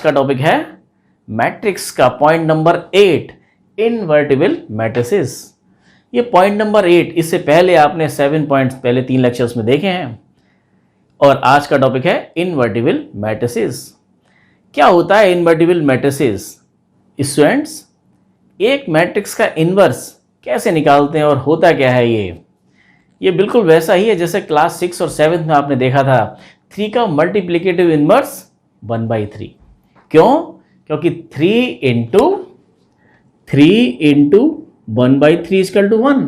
का टॉपिक है मैट्रिक्स का पॉइंट नंबर 8, इनवर्टिबल मैट्रिसेस। ये पॉइंट नंबर 8, इससे पहले आपने 7 पॉइंट्स पहले 3 लेक्चर्स में देखे हैं और आज का टॉपिक है इनवर्टिबल मैट्रिसेस। क्या होता है इनवर्टिबल मैट्रिसेस? स्टूडेंट्स, एक मैट्रिक्स का इन्वर्स कैसे निकालते हैं और होता क्या है ये बिल्कुल वैसा ही है जैसे क्लास 6 और 7 में आपने देखा था 3 का मल्टीप्लिकेटिव इन्वर्स 1/3। क्यों? क्योंकि 3 into 1/3 equal to 1।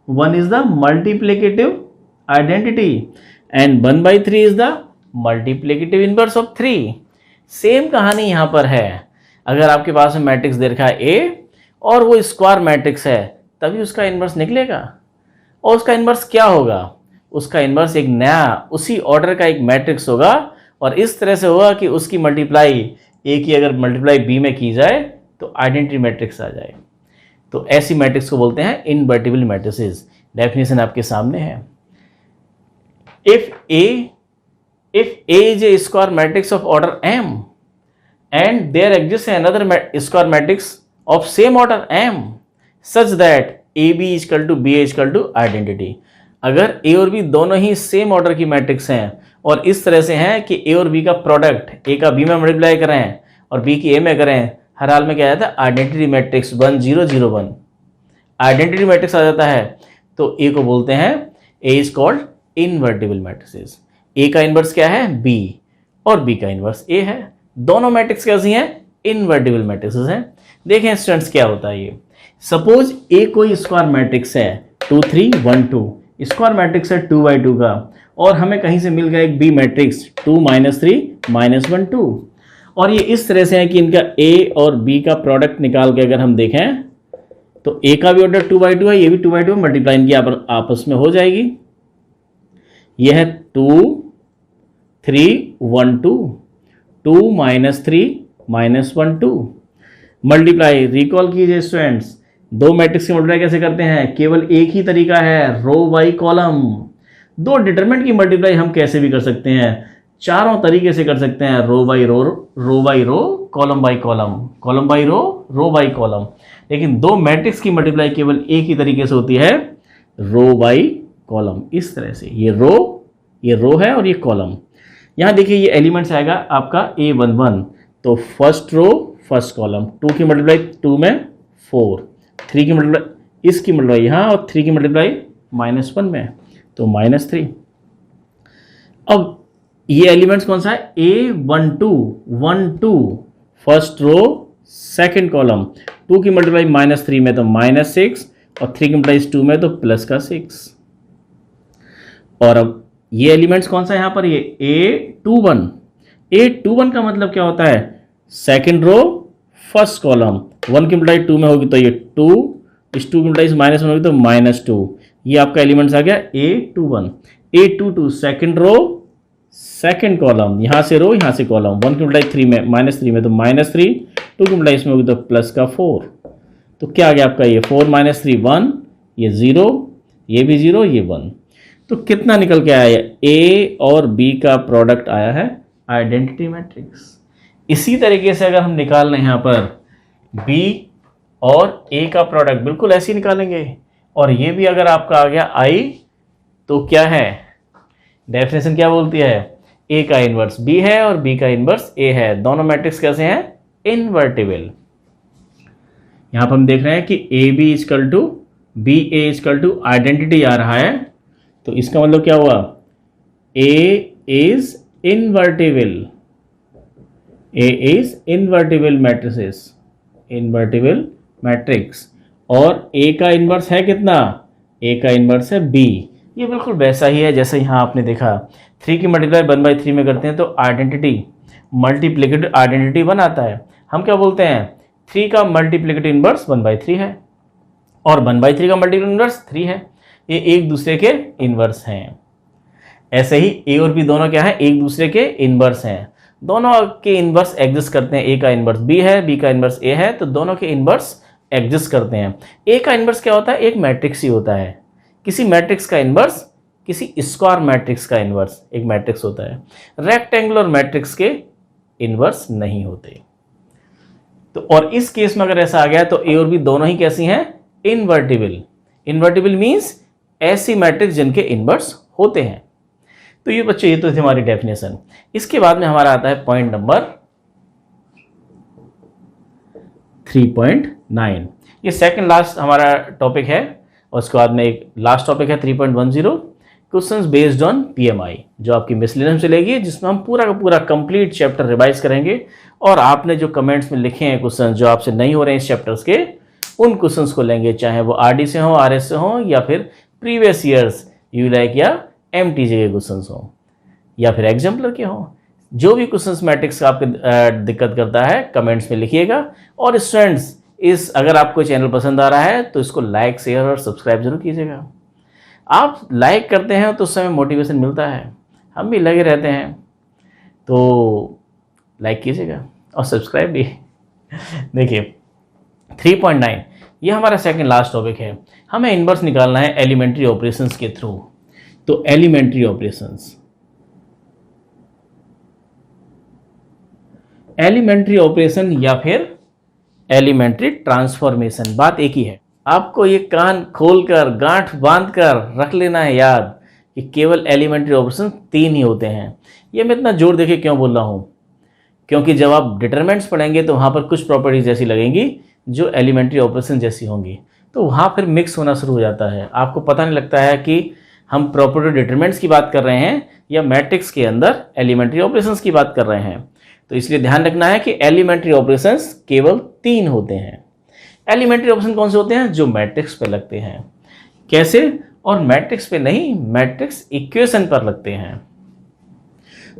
1 is the multiplicative identity and 1/3 is the multiplicative inverse of 3। Same कहानी यहां पर है। अगर आपके पास में मैट्रिक्स दे रखा है ए और वो स्क्वायर मैट्रिक्स है, तभी उसका इन्वर्स निकलेगा। और उसका इन्वर्स क्या होगा? उसका इन्वर्स एक नया उसी ऑर्डर का एक मैट्रिक्स होगा और इस तरह से होगा कि उसकी मल्टीप्लाई ए की अगर मल्टीप्लाई बी में की जाए तो आइडेंटिटी मैट्रिक्स आ जाए। तो ऐसी मैट्रिक्स को बोलते हैं इनवर्टिबल मैट्रिसेस। डेफिनेशन आपके सामने है। If A is a square matrix of order m and there exists another square matrix of same order m such that AB is equal to BA is equal to identity। अगर A और B दोनों ही same order की matrix हैं और इस तरह से हैं कि A और B का प्रोडक्ट A का B में मल्टीप्लाई करें और B की A में करें, हर हाल में क्या आ जाता है? आइडेंटिटी मैट्रिक्स 1 0 0 1 आइडेंटिटी मैट्रिक्स आ जाता है। तो A को बोलते हैं A is called invertible matrices. A का इन्वर्स क्या है? बी, और बी का इन्वर्स ए है। दोनों मैट्रिक्स कैसी हैं? इनवर्टिबल मैट्रिसेस हैं। देखें स्टूडेंट्स क्या होता है ये। सपोज ए कोई स्क्वायर मैट्रिक्स है 2 3 1 2, स्क्वायर मैट्रिक्स है 2/2 का, और हमें कहीं से मिल गया एक बी मैट्रिक्स 2 -3 -1 2, और ये इस तरह से है कि इनका ए और बी का प्रोडक्ट निकाल के अगर हम देखें तो ए का भी ऑर्डर 2/2 है, ये भी 2/2 मल्टीप्लाई इनकी आपस में हो जाएगी। यह है 2 3 1 2 2 -3 -1 2 मल्टीप्लाई। रिकॉल कीजिए स्टूडेंट्स, दो मैट्रिक्स की मल्टीप्लाई कैसे करते हैं? केवल एक ही तरीका है, रो बाई कॉलम। दो डिटरमिनेंट की मल्टीप्लाई हम कैसे भी कर सकते हैं, चारों तरीके से कर सकते हैं। Row by row, row by row, column by column, column by row by column. लेकिन दो मैट्रिक्स की मल्टीप्लाई केवल एक ही तरीके से होती है, रो बाई कॉलम। इस तरह से ये रो है और ये कॉलम। यहाँ देखिए ये एलिमेंट्स आएगा आपका A11, तो फर्स्ट रो फर्स्ट कॉलम। 2 की मल्टीप्लाई 2 में 4, 3 की मल्टीप्लाई इसकी मल्टीप्लाई यहाँ, और 3 की मल्टीप्लाई -1 में, तो -3। अब ये एलिमेंट्स कौन सा है? A12 1 2 first row second column. 2 की मल्टीप्लाई -3 में तो -6, और 3 की मल्टीप्लाई 2 में तो +6। और अब ये एलिमेंट्स कौन सा है यहाँ पर? ये A21 का मतलब क्या होता है? Second row first column. 1 की मल्टीप्लाई 2 में होगी तो ये 2, इस 2 की मल्टीप्लाई -1 होगी तो -2। ये आपका एलिमेंट्स आ गया A21। A22 second row second column, यहाँ से रो यहाँ से कॉलम। 1 की मल्टीप्लाई 3 में -3 में तो -3, 2 की मल्टीप्लाई इसमें होगी तो +4। तो क्या आ गया आपका? ये 4 -3 1, ये 0, ये भी 0, ये 1। तो कितना निकल के आया? ए और बी का प्रोडक्ट आया है आइडेंटिटी मैट्रिक्स। इसी तरीके से अगर हम निकाल लें यहाँ पर बी और ए का प्रोडक्ट, बिल्कुल ऐसे ही निकालेंगे। और ये भी अगर आपका आ गया आई, तो क्या है? डेफिनेशन क्या बोलती है? ए का इन्वर्स बी है और बी का इन्वर्स ए है। दोनों मैट्रिक्स कैसे हैं? इनवर्टिबल। यहाँ पर हम देख रहे हैं कि A B equal to B A equal to identity आ रहा है, तो इसका मतलब क्या हुआ? A is invertible। A is invertible matrices, invertible matrix। और A का इन्वर्स है कितना? A का इन्वर्स है B। ये बिल्कुल वैसा ही है जैसे यहाँ आपने देखा 3 की मल्टीप्लाई 1/3 में करते हैं तो आइडेंटिटी मल्टीप्लिकेटिव आइडेंटिटी 1 आता है। हम क्या बोलते हैं? 3 का मल्टीप्लिकेटिव इन्वर्स 1/3 है और 1/3 का मल्टीप्लिकेटिव इन्वर्स 3 है। ये एक दूसरे के इन्वर्स हैं। ऐसे ही ए और बी दोनों क्या है? एक दूसरे के इन्वर्स हैं। दोनों के इन्वर्स एग्जिस्ट करते हैं। ए का इन्वर्स बी है, बी का इन्वर्स ए है, तो दोनों के इन्वर्स एग्जिस्ट करते हैं। ए का इन्वर्स क्या होता है? एक मैट्रिक्स ही होता है। किसी मैट्रिक्स का इन्वर्स, किसी स्क्वायर मैट्रिक्स का इन्वर्स एक मैट्रिक्स होता है। रेक्टेंगुलर मैट्रिक्स के इनवर्स नहीं होते। तो और इस केस में अगर ऐसा आ गया तो ए और बी दोनों ही कैसी हैं, इनवर्टिबल। इनवर्टिबल मींस ऐसी मैट्रिक्स जिनके इनवर्स होते हैं। तो ये बच्चे, ये तो थी हमारी डेफिनेशन। इसके बाद में हमारा आता है पॉइंट नंबर 3.9। ये सेकंड लास्ट हमारा टॉपिक है और उसके बाद में एक लास्ट टॉपिक है 3.10, क्वेश्चंस बेस्ड ऑन पीएमआई, जो आपकी मिसलेनियम चलेगी, जिसमें हम पूरा का पूरा कंप्लीट चैप्टर रिवाइज करेंगे। और आपने जो कमेंट्स में लिखे हैं क्वेश्चन जो आपसे नहीं हो रहे हैं इस चैप्टर्स के, उन क्वेश्चंस को लेंगे, चाहे वो आरडी से हो, आरएस से हो, या फिर प्रीवियस ईयर्स यूलाइक या एमटीजे के क्वेश्चंस हो, या फिर एग्जाम्पलर के हो। जो भी क्वेश्चंस मैट्रिक्स का आपको दिक्कत करता है कमेंट्स में लिखिएगा। और स्टूडेंट्स, अगर आपको चैनल पसंद आ रहा है तो इसको लाइक, शेयर और सब्सक्राइब जरूर कीजिएगा। आप लाइक करते हैं तो उस समय मोटिवेशन मिलता है, हम भी लगे रहते हैं। तो लाइक कीजिएगा और सब्सक्राइब भी। देखिए 3.9 ये हमारा सेकंड लास्ट टॉपिक है। हमें इनवर्स निकालना है एलिमेंट्री ऑपरेशंस के थ्रू। तो एलिमेंट्री ऑपरेशंस, एलिमेंट्री ऑपरेशन या फिर एलिमेंट्री ट्रांसफॉर्मेशन, बात एक ही है। आपको ये कान खोलकर गांठ बांधकर रख लेना है याद कि केवल एलिमेंट्री ऑपरेशन 3 ही होते हैं। ये मैं इतना जोर देके क्यों बोल रहा हूँ, क्योंकि जब आप डिटरमिनेंट्स पढ़ेंगे तो वहाँ पर कुछ प्रॉपर्टीज ऐसी लगेंगी जो एलिमेंट्री ऑपरेशन जैसी होंगी, तो वहाँ फिर मिक्स होना शुरू हो जाता है। आपको पता नहीं लगता है कि हम प्रॉपर्टी डिटरमिनेंट्स की बात कर रहे हैं या मैट्रिक्स के अंदर एलिमेंट्री ऑपरेशंस की बात कर रहे हैं। तो इसलिए ध्यान रखना है कि एलिमेंट्री ऑपरेशंस केवल 3 होते हैं। एलिमेंट्री ऑपरेशन कौन से होते हैं, जो मैट्रिक्स पे लगते हैं। कैसे, और मैट्रिक्स पे नहीं, मैट्रिक्स इक्वेशन पर लगते हैं।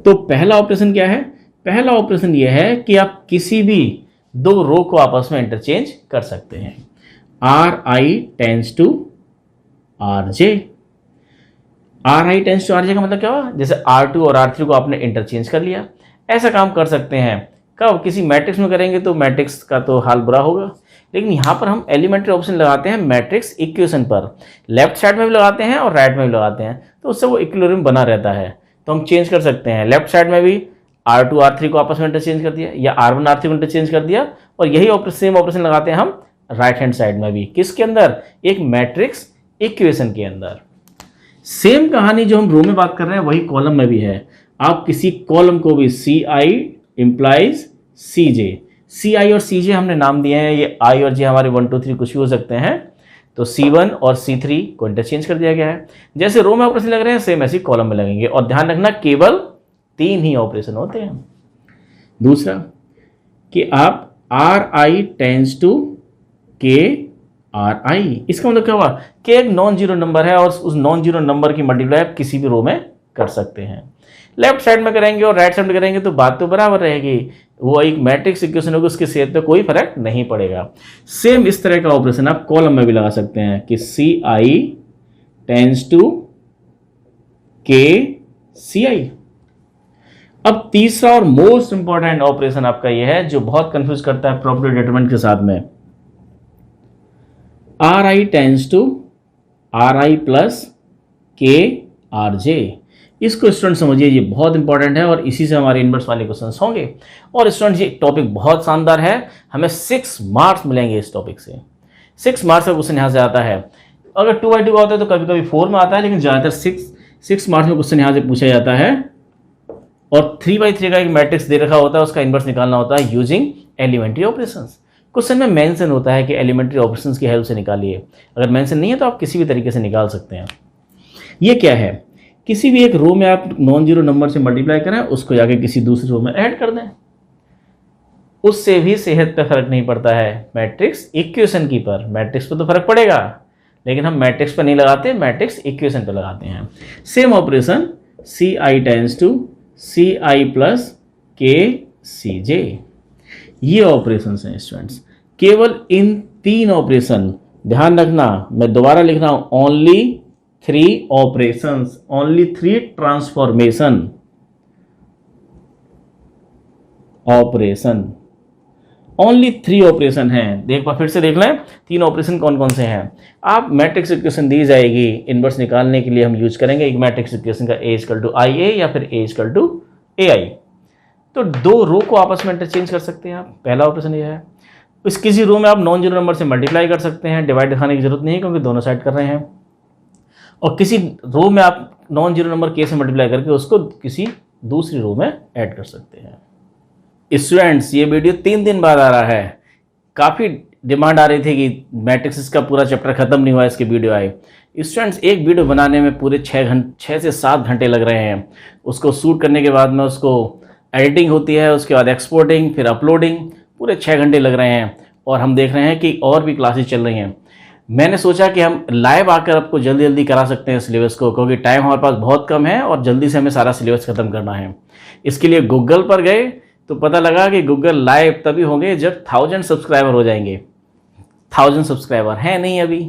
तो पहला ऑपरेशन क्या है, पहला ऑपरेशन यह है कि आप किसी भी 2 रो को आपस में इंटरचेंज कर सकते हैं। R I tends to R J. R I tends to R J का मतलब क्या हुआ, जैसे R2 और R3 को आपने इंटरचेंज कर लिया। ऐसा काम कर सकते हैं कब, किसी मैट्रिक्स में करेंगे तो मैट्रिक्स का तो हाल बुरा होगा, लेकिन यहाँ पर हम एलिमेंट्री ऑप्शन लगाते हैं मैट्रिक्स इक्वेशन पर। लेफ्ट साइड में भी लगाते हैं और राइट में भी लगाते हैं, तो उससे वो इक्विलिब्रियम बना रहता है। तो हम चेंज कर सकते हैं, लेफ्ट साइड में भी R2 R3 को आपस में इंटरचेंज कर दिया, या R1 R3 को इंटरचेंज कर दिया, और यही सेम ऑपरेशन लगाते हैं हम राइट हैंड साइड में भी। किसके अंदर, एक मैट्रिक्स इक्वेशन के अंदर। सेम कहानी जो हम रो में बात कर रहे हैं वही कॉलम में भी है। आप किसी कॉलम को भी CI इंप्लाइज CJ, CI और CJ हमने नाम दिए हैं, ये I और J हमारे 1 2 3 कुछ भी हो सकते हैं। तो C1 और C3 को इंटरचेंज कर दिया गया है। जैसे रो में ऑपरेशन लग रहे हैं सेम ऐसे कॉलम में लगेंगे। और ध्यान रखना केवल 3 ही ऑपरेशन होते हैं। दूसरा कि आप RI टेंस टू KRI, इसका मतलब क्या हुआ कि एक नॉन जीरो नंबर है और उस नॉन जीरो नंबर की मल्टीप्लाई आप किसी भी रो में कर सकते हैं। लेफ्ट साइड में करेंगे और राइट साइड में करेंगे तो बात तो बराबर रहेगी, वो एक मैट्रिक्स इक्वेशन होगी, उसके सेहत पे कोई फर्क नहीं पड़ेगा। सेम इस तरह का ऑपरेशन आप कॉलम में भी लगा सकते हैं कि CI टेंस टू KCI। अब तीसरा और मोस्ट इंपॉर्टेंट ऑपरेशन आपका यह है जो बहुत कंफ्यूज करता है प्रॉपर्टी डिटरमिनेंट के साथ में, RI tends to RI plus KRJ। इसको स्टूडेंट समझिए, ये बहुत इंपॉर्टेंट है और इसी से हमारे इनवर्स वाले क्वेश्चंस होंगे। और स्टूडेंट ये टॉपिक बहुत शानदार है, हमें 6 मार्क्स मिलेंगे इस टॉपिक से। 6 मार्क्स का क्वेश्चन यहाँ से आता है। अगर 2x2 का होता है तो कभी कभी 4 में आता है, लेकिन ज़्यादातर 6 मार्क्स में क्वेश्चन यहाँ से पूछा जाता है। और 3x3 का एक मैट्रिक्स दे रखा होता है, उसका इनवर्स निकालना होता है यूजिंग एलिमेंट्री ऑपरेशंस। क्वेश्चन में मेंशन होता है कि एलिमेंट्री ऑपरेशंस की हेल्प से निकालिए। अगर मेंशन नहीं है तो आप किसी भी तरीके से निकाल सकते हैं। ये क्या है, किसी भी एक रो में आप नॉन जीरो नंबर से मल्टीप्लाई करें, उसको जाके किसी दूसरे रो में ऐड कर दें, उससे भी सेहत पे फर्क नहीं पड़ता है मैट्रिक्स इक्वेशन की पर। मैट्रिक्स पे तो फर्क पड़ेगा, लेकिन हम मैट्रिक्स पे नहीं लगाते, मैट्रिक्स इक्वेशन पे लगाते हैं। Same operation CI tends to CI plus KCJ, ये ऑपरेशन हैं स्टूडेंट्स। केवल इन 3 ऑपरेशन, ध्यान रखना, मैं दोबारा लिख रहा हूं, only 3 operations, only 3 transformation operation, only 3 operation हैं। एक बार फिर से देख लें 3 ऑपरेशन कौन कौन से हैं। आप मैट्रिक्स इक्वेशन दी जाएगी, इनवर्स निकालने के लिए हम यूज करेंगे एक मैट्रिक्स इक्वेशन का A = IA या फिर A = AI। तो दो रो को आपस में इंटरचेंज कर सकते हैं आप। पहला ऑपरेशन ये है। इस किसी रो में आप नॉन जीरो नंबर से मल्टीप्लाई कर सकते हैं, डिवाइड दिखाने की जरूरत नहीं है क्योंकि दोनों साइड कर रहे हैं। और किसी रो में आप नॉन जीरो नंबर के से मल्टीप्लाई करके उसको किसी दूसरी रो में ऐड कर सकते हैं। स्टूडेंट्स, ये वीडियो 3 दिन बाद आ रहा है। काफ़ी डिमांड आ रही थी कि मैट्रिक्स का पूरा चैप्टर खत्म नहीं हुआ, इसके वीडियो आए। स्टूडेंट्स, एक वीडियो बनाने में पूरे 6 से 7 घंटे लग रहे हैं। उसको शूट करने के बाद में उसको एडिटिंग होती है, उसके बाद एक्सपोर्टिंग, फिर अपलोडिंग, पूरे 6 घंटे लग रहे हैं। और हम देख रहे हैं कि और भी क्लासेस चल रही हैं। मैंने सोचा कि हम लाइव आकर आपको जल्दी जल्दी करा सकते हैं सिलेबस को, क्योंकि टाइम हमारे पास बहुत कम है और जल्दी से हमें सारा सिलेबस खत्म करना है। इसके लिए गूगल पर गए तो पता लगा कि गूगल लाइव तभी होंगे जब 1000 सब्सक्राइबर हो जाएंगे। 1000 सब्सक्राइबर हैं नहीं अभी।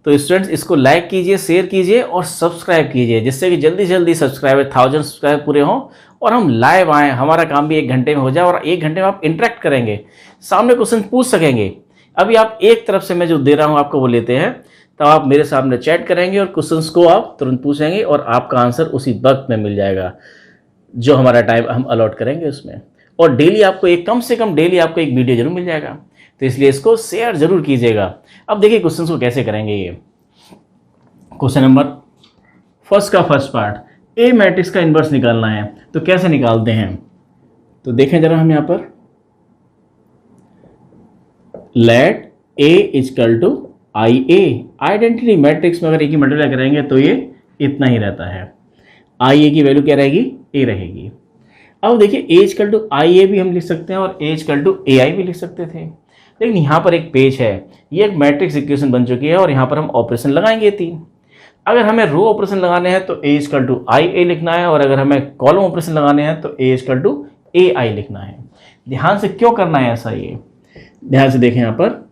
तो स्टूडेंट्स, इसको लाइक कीजिए, शेयर कीजिए और सब्सक्राइब कीजिए, जिससे कि जल्दी से जल्दी 1000 सब्सक्राइबर पूरे हों और हम लाइव आएँ। हमारा काम भी 1 घंटे में हो जाए और 1 घंटे में आप इंटरेक्ट करेंगे, सामने क्वेश्चन पूछ सकेंगे। अभी आप एक तरफ से मैं जो दे रहा हूँ आपको वो लेते हैं, तब आप मेरे सामने चैट करेंगे और क्वेश्चंस को आप तुरंत पूछेंगे और आपका आंसर उसी वक्त में मिल जाएगा जो हमारा टाइम हम अलॉट करेंगे उसमें। और डेली आपको कम से कम डेली आपको एक वीडियो जरूर मिल जाएगा। तो इसलिए इसको शेयर जरूर कीजिएगा। अब देखिए क्वेश्चन को कैसे करेंगे। ये क्वेश्चन नंबर फर्स्ट का फर्स्ट पार्ट, ए मैट्रिक्स का इनवर्स निकालना है। तो कैसे निकालते हैं, तो देखें जरा हम यहाँ पर, let A equal to I A. Identity matrix में अगर ए की मल्टीप्लाई करेंगे तो ये इतना ही रहता है। आई ए की वैल्यू क्या रहेगी, ए रहेगी। अब देखिए ए इजकल टू आई ए भी हम लिख सकते हैं और ए इजकल टू ए आई भी लिख सकते थे, लेकिन यहाँ पर एक पेज है। ये एक मैट्रिक्स इक्वेशन बन चुकी है और यहाँ पर हम ऑपरेशन लगाएंगे 3। अगर हमें रो ऑपरेशन लगाने हैं तो ए इजकल टू आई ए लिखना है, और अगर हमें कॉलम ऑपरेशन लगाने हैं तो ए इजकल टू ए आई लिखना है। ध्यान से क्यों करना है ऐसा, ये ध्यान से देखें यहाँ पर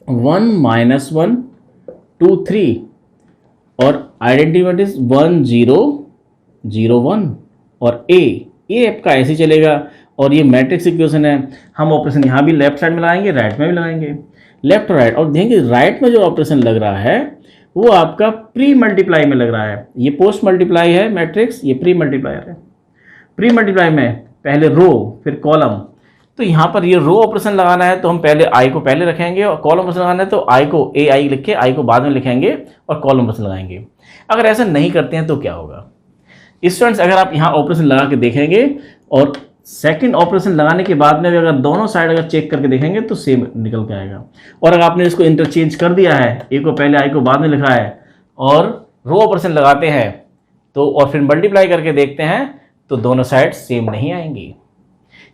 1 - 1 2 3 और आइडेंटिटी मैट्रिक्स 1 0 0 1 और ए आपका ऐसे चलेगा। और ये मैट्रिक्स इक्वेशन है। हम ऑपरेशन यहाँ भी लेफ्ट साइड में लगाएंगे, राइट में भी लगाएंगे, लेफ्ट और राइट। और देखेंगे राइट में जो ऑपरेशन लग रहा है वो आपका प्री मल्टीप्लाई में लग रहा है। ये पोस्ट मल्टीप्लाई है मैट्रिक्स, ये प्री मल्टीप्लायर है। प्री मल्टीप्लाई में पहले रो फिर कॉलम। तो यहाँ पर ये रो ऑपरेशन लगाना है तो हम पहले आई को पहले रखेंगे, और कॉलम ऑपरेशन लगाना है तो आई को ए आई लिख के आई को बाद में लिखेंगे और कॉलम ऑपरेशन लगाएंगे। अगर ऐसा नहीं करते हैं तो क्या होगा स्टूडेंट्स, अगर आप यहाँ ऑपरेशन लगा के देखेंगे और सेकंड ऑपरेशन लगाने के बाद में भी अगर दोनों साइड अगर चेक करके देखेंगे तो सेम निकल के आएगा। और अगर आपने इसको इंटरचेंज कर दिया है, ए को पहले आई को बाद में लिखा है और रो ऑपरेशन लगाते हैं तो और फिर मल्टीप्लाई करके देखते हैं तो दोनों साइड सेम नहीं आएंगी।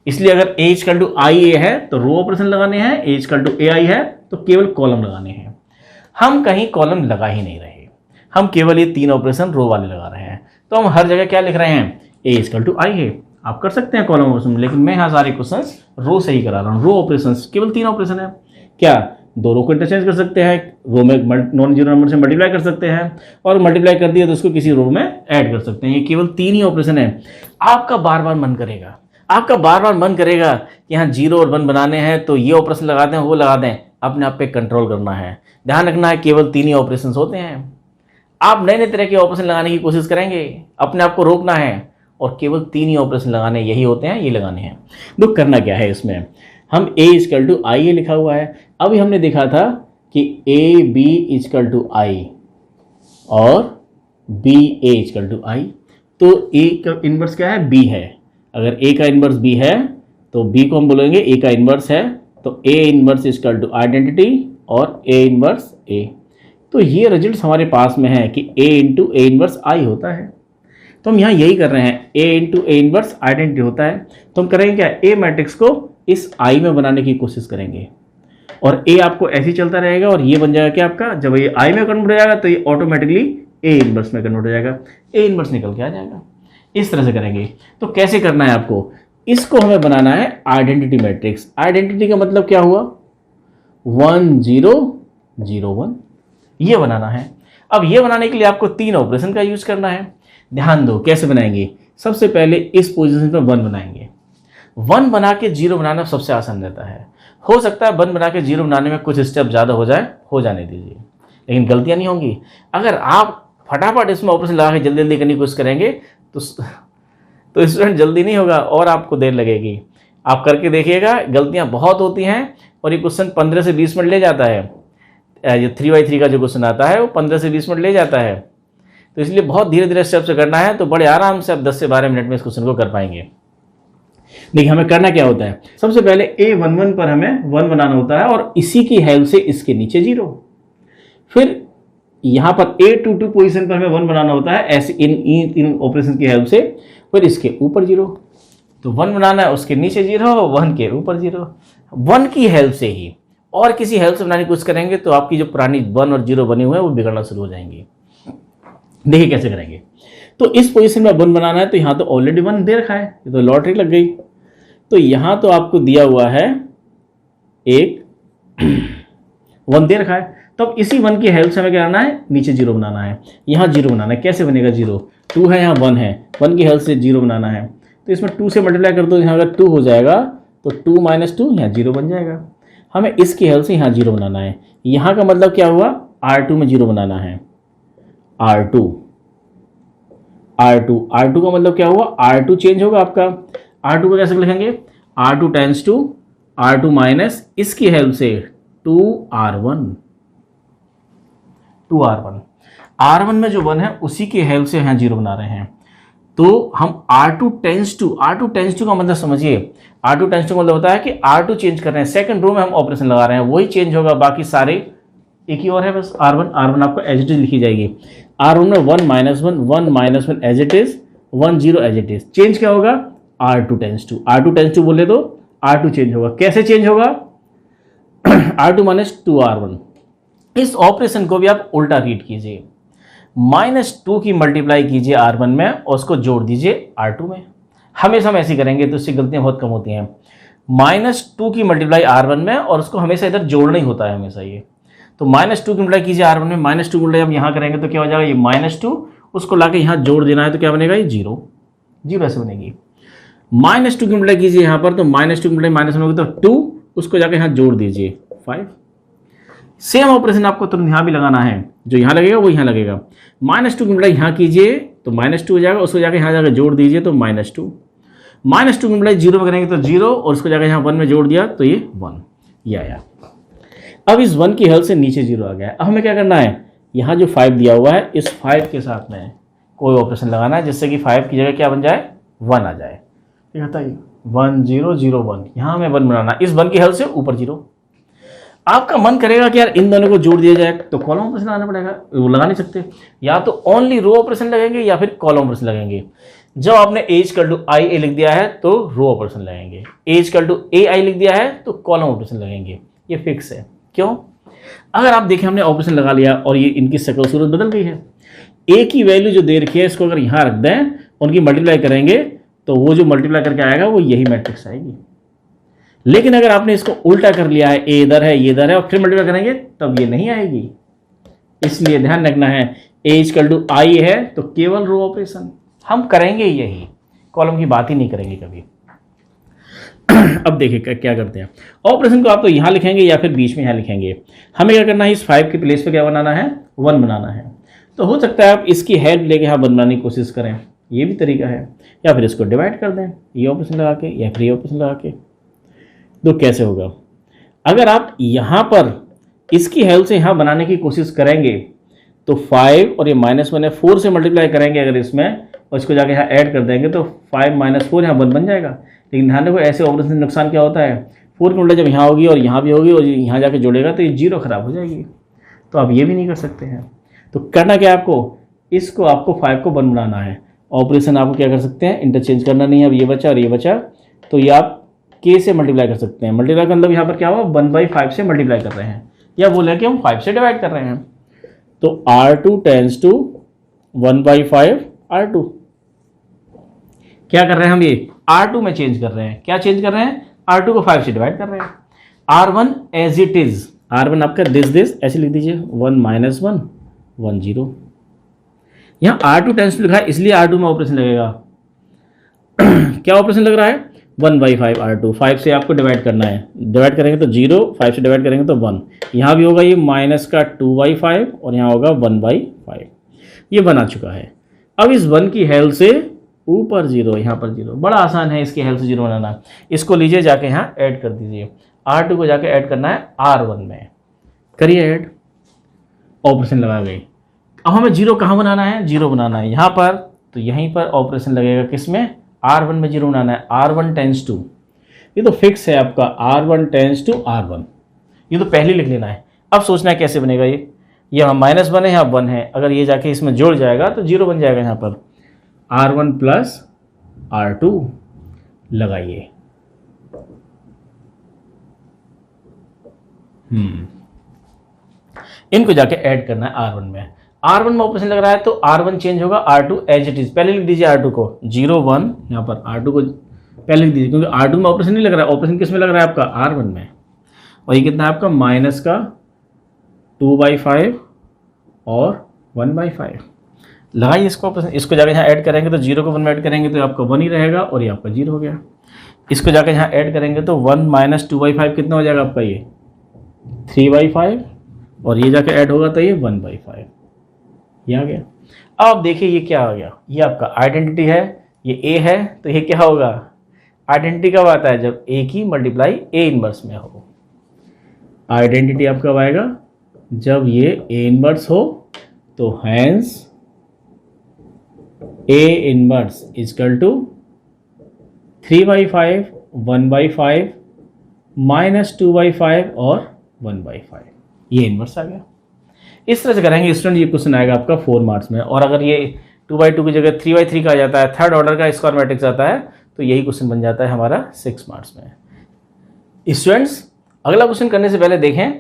इसलिए अगर ए इजकल टू आई ए है तो रो ऑपरेशन लगाने हैं, ए इजकल टू ए आई है तो केवल कॉलम लगाने हैं। हम कहीं कॉलम लगा ही नहीं रहे, हम केवल ये 3 ऑपरेशन रो वाले लगा रहे हैं। तो हम हर जगह क्या लिख रहे हैं, ए इजकल टू आई है। आप कर सकते हैं कॉलम ऑपरेशन, लेकिन मैं यहाँ सारे क्वेश्चन रो से ही करा रहा हूँ। रो ऑपरेशन केवल 3 ऑपरेशन है। क्या 2 रो को इंटरचेंज कर सकते हैं, रो में नॉन जीरो नंबर से मल्टीप्लाई कर सकते हैं, और मल्टीप्लाई कर दिया तो उसको किसी रो में ऐड कर सकते हैं। ये केवल 3 ही ऑपरेशन है। आपका बार बार मन करेगा, आपका बार बार मन करेगा कि यहाँ 0 और 1 बनाने हैं तो ये ऑपरेशन लगा दें, वो लगा दें। अपने आप पे कंट्रोल करना है, ध्यान रखना है केवल 3 ही ऑपरेशन होते हैं। आप नए नए तरह के ऑपरेशन लगाने की कोशिश करेंगे, अपने आप को रोकना है, और केवल 3 ही ऑपरेशन लगाने यही होते हैं, ये लगाने हैं। तो करना क्या है इसमें, हम ए इजकल टू आई ए लिखा हुआ है। अभी हमने देखा था कि ए बी इजकल टू आई और बी ए इजकल टू आई। तो ए का इन्वर्स क्या है, बी है। अगर ए का इन्वर्स बी है तो बी को हम बोलेंगे ए का इन्वर्स है, तो A inverse is equal to identity और ए इन्वर्स ए। तो ये रिजल्ट हमारे पास में है कि ए इंटू ए इन्वर्स आई होता है। तो हम यहाँ यही कर रहे हैं, ए इंटू ए इन्वर्स आइडेंटिटी होता है। तो हम करेंगे क्या, ए मैट्रिक्स को इस आई में बनाने की कोशिश करेंगे और ए आपको ऐसे ही चलता रहेगा और ये बन जाएगा क्या आपका, जब ये आई में कन्वर्ट हो जाएगा तो ये ऑटोमेटिकली ए इन्वर्स में कन्वर्ट हो जाएगा, ए इन्वर्स निकल के आ जाएगा। इस तरह से करेंगे। तो कैसे करना है आपको, इसको हमें बनाना है आइडेंटिटी मैट्रिक्स। आइडेंटिटी का मतलब क्या हुआ, 1 0 0 1, ये बनाना है। अब ये बनाने के लिए आपको 3 ऑपरेशन का यूज करना है। ध्यान दो कैसे बनाएंगे। सबसे पहले इस पोजीशन पे 1 बनाएंगे। 1 बना के 0 बनाना सबसे आसान रहता है। हो सकता है 1 बना के 0 बनाने में कुछ स्टेप ज़्यादा हो जाए, हो जाने दीजिए, लेकिन गलतियां नहीं होंगी। अगर आप फटाफट इसमें ऑपरेशन लगा के जल्दी जल्दी करने की कोशिश करेंगे तो स्टूडेंट जल्दी नहीं होगा और आपको देर लगेगी। आप करके देखिएगा, गलतियां बहुत होती हैं और ये क्वेश्चन 15 से 20 मिनट ले जाता है। ये 3x3 का जो क्वेश्चन आता है वो 15 से 20 मिनट ले जाता है। तो इसलिए बहुत धीरे धीरे स्टेप से करना है, तो बड़े आराम से आप 10 से 12 मिनट में इस क्वेश्चन को कर पाएंगे। देखिए हमें करना क्या होता है, सबसे पहले A11 पर हमें 1 बनाना होता है और इसी की हेल्प से इसके नीचे 0। फिर यहाँ पर A22 पोजीशन पर हमें 1 बनाना होता है ऐसे इन ऑपरेशन की हेल्प से, फिर इसके ऊपर 0। तो 1 बनाना है, उसके नीचे 0, 1 के ऊपर 0। 1 की हेल्प से ही, और किसी हेल्प से बनाने की कोशिश करेंगे तो आपकी जो पुरानी 1 और 0 बने हुए हैं वो बिगड़ना शुरू हो जाएंगे। देखिए कैसे करेंगे। तो इस पोजीशन में 1 बनाना है, तो यहाँ तो ऑलरेडी 1 दे रखा है, ये तो लॉटरी लग गई। तो यहाँ तो आपको दिया हुआ है एक 1 दे रखा है, तो अब इसी 1 की हेल्प से हमें क्या करना है, नीचे 0 बनाना है, यहाँ 0 बनाना है। कैसे बनेगा 0, 2 है यहाँ 1 है, 1 की हेल्प से 0 बनाना है। तो इसमें 2 से मल्टीप्लाई कर दो, यहाँ अगर 2 हो जाएगा तो 2 - 2 यहाँ 0 बन जाएगा। हमें इसकी हेल्प से यहाँ 0 बनाना है। यहाँ का मतलब क्या हुआ, R2 में 0 बनाना है। R2 का मतलब क्या हुआ, R2 चेंज होगा आपका। R2 को कैसे लिखेंगे, R2 tends to R2 minus इसकी हेल्प से 2R1। R1 में जो 1 है उसी की हेल्प से यहाँ 0 बना रहे हैं। तो हम R2 टेंस टू का मतलब समझिए, R2 टेंस टू का मतलब होता है कि R2 चेंज कर रहे हैं, सेकंड रो में हम ऑपरेशन लगा रहे हैं, वही चेंज होगा, बाकी सारे एक ही और है बस R1 आपको एज इट इज लिखी जाएगी। R1 में 1 - 1 as it is, 1 0 as it is. Change क्या होगा, R2 टेंस टू बोले तो R2 चेंज होगा। कैसे चेंज होगा, R2 - 2R1। इस ऑपरेशन को भी आप उल्टा रीड कीजिए, -2 की मल्टीप्लाई कीजिए R1 में और उसको जोड़ दीजिए R2 में। हमेशा हम ऐसे करेंगे तो इससे गलतियां बहुत कम होती हैं। -2 की मल्टीप्लाई R1 में और उसको हमेशा इधर जोड़ना ही होता है हमेशा ये। तो -2 की मल्टीप्लाई कीजिए R1 में, -2 की मल्टीप्लाई हम यहाँ करेंगे तो क्या हो जाएगा, ये -2 उसको लाके यहाँ जोड़ देना है तो क्या बनेगा, ये 0 ऐसे बनेगी। -2 की मल्टीप्लाई कीजिए यहाँ पर, तो -2 की मल्टीप्लाई -1 होगी तो 2 उसको जाके यहाँ जोड़ दीजिए 5। सेम ऑपरेशन आपको तुरंत यहाँ भी लगाना है, जो यहाँ लगेगा वो यहाँ लगेगा। -2 की मल्टीप्लाई यहाँ कीजिए तो -2 हो जाएगा, उसको जाके यहाँ जाकर जोड़ दीजिए तो -2। -2 की मल्टीप्लाई 0 में करेंगे तो 0 और उसको जाकर यहाँ 1 में जोड़ दिया तो ये 1 ये आया। अब इस 1 की हेल्प से नीचे 0 आ गया। अब हमें क्या करना है, यहाँ जो 5 दिया हुआ है इस 5 के साथ में कोई ऑपरेशन लगाना है जिससे कि 5 की जगह क्या बन जाए, 1 आ जाए। बताइए 1 0 0 1, यहाँ हमें 1 बनाना, इस 1 की हेल्प से ऊपर 0। आपका मन करेगा कि यार इन दोनों को जोड़ दिया जाए, तो कॉलम ऑपरेशन लगाना पड़ेगा, वो लगा नहीं सकते। या तो ओनली रो ऑपरेशन लगेंगे या फिर कॉलम ऑपरेशन लगेंगे। जब आपने A=IA लिख दिया है तो रो ऑपरेशन लगेंगे, A=AI लिख दिया है तो कॉलम ऑपरेशन लगेंगे, ये फिक्स है। क्यों, अगर आप देखें हमने ऑपरेशन लगा लिया और ये इनकी शक्ल सूरत बदल गई है। A की वैल्यू जो दे रखी है इसको अगर यहाँ रख दें, उनकी मल्टीप्लाई करेंगे तो वो जो मल्टीप्लाई करके आएगा वो यही मैट्रिक्स आएगी। लेकिन अगर आपने इसको उल्टा कर लिया है, ए इधर है ये इधर है और फिर मल्टीप्लाई करेंगे तब ये नहीं आएगी। इसलिए ध्यान रखना है, A=I है तो केवल रो ऑपरेशन हम करेंगे, यही कॉलम की बात ही नहीं करेंगे कभी। अब देखिए क्या करते हैं, ऑपरेशन को आप तो यहाँ लिखेंगे या फिर बीच में यहाँ लिखेंगे। हमें क्या करना है, इस 5 के प्लेस पे क्या बनाना है, 1 बनाना है। तो हो सकता है आप इसकी हेल्प लेके यहाँ 1 बनाने की कोशिश करें, ये भी तरीका है, या फिर इसको डिवाइड कर दें ये ऑपरेशन लगा के या फिर ये ऑपरेशन लगा के। तो कैसे होगा, अगर आप यहाँ पर इसकी हेल्प से यहाँ बनाने की कोशिश करेंगे तो 5 और ये -1 है, 4 से मल्टीप्लाई करेंगे अगर इसमें और इसको जाके यहाँ ऐड कर देंगे तो 5 - 4 यहाँ 1 बन जाएगा। लेकिन ध्यान रखो ऐसे ऑपरेशन से नुकसान क्या होता है, 4 की मल्टीप्लाई जब यहाँ होगी और यहाँ भी होगी और यहाँ जाके जोड़ेगा तो ये 0 खराब हो जाएगी। तो आप ये भी नहीं कर सकते हैं। तो करना क्या आपको, इसको आपको 5 को 1 बनाना है। ऑपरेशन आपको क्या कर सकते हैं, इंटरचेंज करना नहीं है। अब ये बचा और ये बचा तो ये आप K से मल्टीप्लाई कर सकते हैं। मल्टीप्लाई का मतलब यहाँ पर क्या हुआ, 1/5 से मल्टीप्लाई कर रहे हैं या बोले कि हम 5 से डिवाइड कर रहे हैं। तो R2 टेंस टू 1/5 R2। क्या कर रहे हैं हम, ये R2 में चेंज कर रहे हैं। क्या चेंज कर रहे हैं, R2 को 5 से डिवाइड कर रहे हैं। R1 as it is, R1 आपका दिस ऐसे लिख दीजिए 1 - 1 1 0। यहाँ R2 टेंस टू लिखा है इसलिए R2 में ऑपरेशन लगेगा। क्या ऑपरेशन लग रहा है, 1/5 R2, 5 से आपको डिवाइड करना है। डिवाइड करेंगे तो 0, 5 से डिवाइड करेंगे तो 1। यहाँ भी होगा ये -2/5 और यहाँ होगा 1/5। ये बना चुका है। अब इस 1 की हेल्प से ऊपर 0, यहाँ पर 0। बड़ा आसान है इसकी हेल्प से 0 बनाना। इसको लीजिए जाके यहाँ ऐड कर दीजिए, R2 को जाके ऐड करना है R1 में, करिए ऐड, ऑपरेशन लगा गई। अब हमें 0 कहाँ बनाना है, 0 बनाना है यहाँ पर, तो यहीं पर ऑपरेशन लगेगा किसमें, R1 में 0 बनाना है। R1 टेंस टू, ये तो फिक्स है आपका, R1 टेंस टू R1, ये तो पहले लिख लेना है। अब सोचना है कैसे बनेगा ये यहाँ -1 है, यहाँ 1 है, अगर ये जाके इसमें जुड़ जाएगा तो 0 बन जाएगा। यहाँ पर R1 प्लस R2 लगाइए, इनको जाके ऐड करना है R1 में। R1 में ऑपरेशन लग रहा है तो R1 चेंज होगा, R2 एज इट इज, पहले लिख दीजिए R2 को 0 1, यहाँ पर R2 को पहले लिख दीजिए, क्योंकि R2 में ऑपरेशन नहीं लग रहा है, ऑपरेशन किस में लग रहा है आपका, R1 में। और ये कितना है आपका, माइनस का 2/5 और 1/5 लगाइए इसको ऑपरेशन। इसको जाकर यहाँ ऐड करेंगे तो 0 को 1 में ऐड करेंगे तो आपका 1 ही रहेगा, और ये आपका 0 हो गया। इसको जाकर यहाँ ऐड करेंगे तो 1 - 2/5 कितना हो जाएगा आपका, ये 3/5, और ये जाकर ऐड होगा तो ये 1/5, ये आ गया। अब आप देखिए ये क्या आ गया, ये आपका आइडेंटिटी है, ये A है, तो ये क्या होगा, आइडेंटिटी कब आता है, जब A की मल्टीप्लाई A इनवर्स में हो। आइडेंटिटी आप कब आएगा, जब ये A इनवर्स हो, तो hence A inverse equal to 3/5, 1/5, -2/5 और 1/5, ये इनवर्स आ गया। इस तरह से करेंगे स्टूडेंट, ये क्वेश्चन आएगा आपका 4 मार्क्स में। और अगर ये 2/2 की जगह 3/3 का आ जाता है, थर्ड ऑर्डर का स्क्वायर मैट्रिक्स आता है, तो यही क्वेश्चन बन जाता है हमारा 6 मार्क्स में। स्टूडेंट्स अगला क्वेश्चन करने से पहले देखें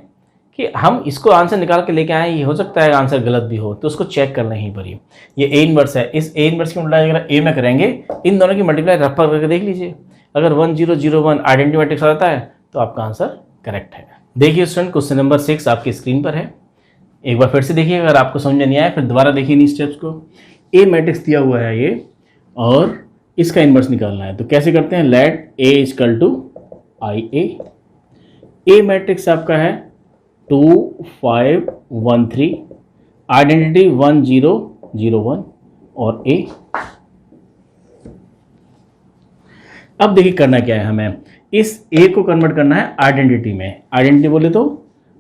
कि हम इसको आंसर निकाल के लेके आए, ये हो सकता है आंसर गलत भी हो, तो उसको चेक करना ही पड़ी। ये A इनवर्स है, इस A इनवर्स की मल्टीप्लाई अगर A में करेंगे, इन दोनों की मल्टीप्लाई रफा करके देख लीजिए, अगर 1 0 0 1 आइडेंटिटी मैट्रिक्स आ जाता है तो आपका आंसर करेक्ट है। देखिए स्टूडेंट क्वेश्चन नंबर 6 आपकी स्क्रीन पर है, एक बार फिर से देखिए, अगर आपको समझ में नहीं आया फिर दोबारा देखिए इन स्टेप्स को। A मैट्रिक्स दिया हुआ है ये, और इसका इनवर्स निकालना है, तो कैसे करते हैं, let A equal to IA। A matrix आपका है 2 5 1 3, आइडेंटिटी 1 0 0 1 और A। अब देखिए करना क्या है, हमें इस A को कन्वर्ट करना है आइडेंटिटी में। आइडेंटिटी बोले तो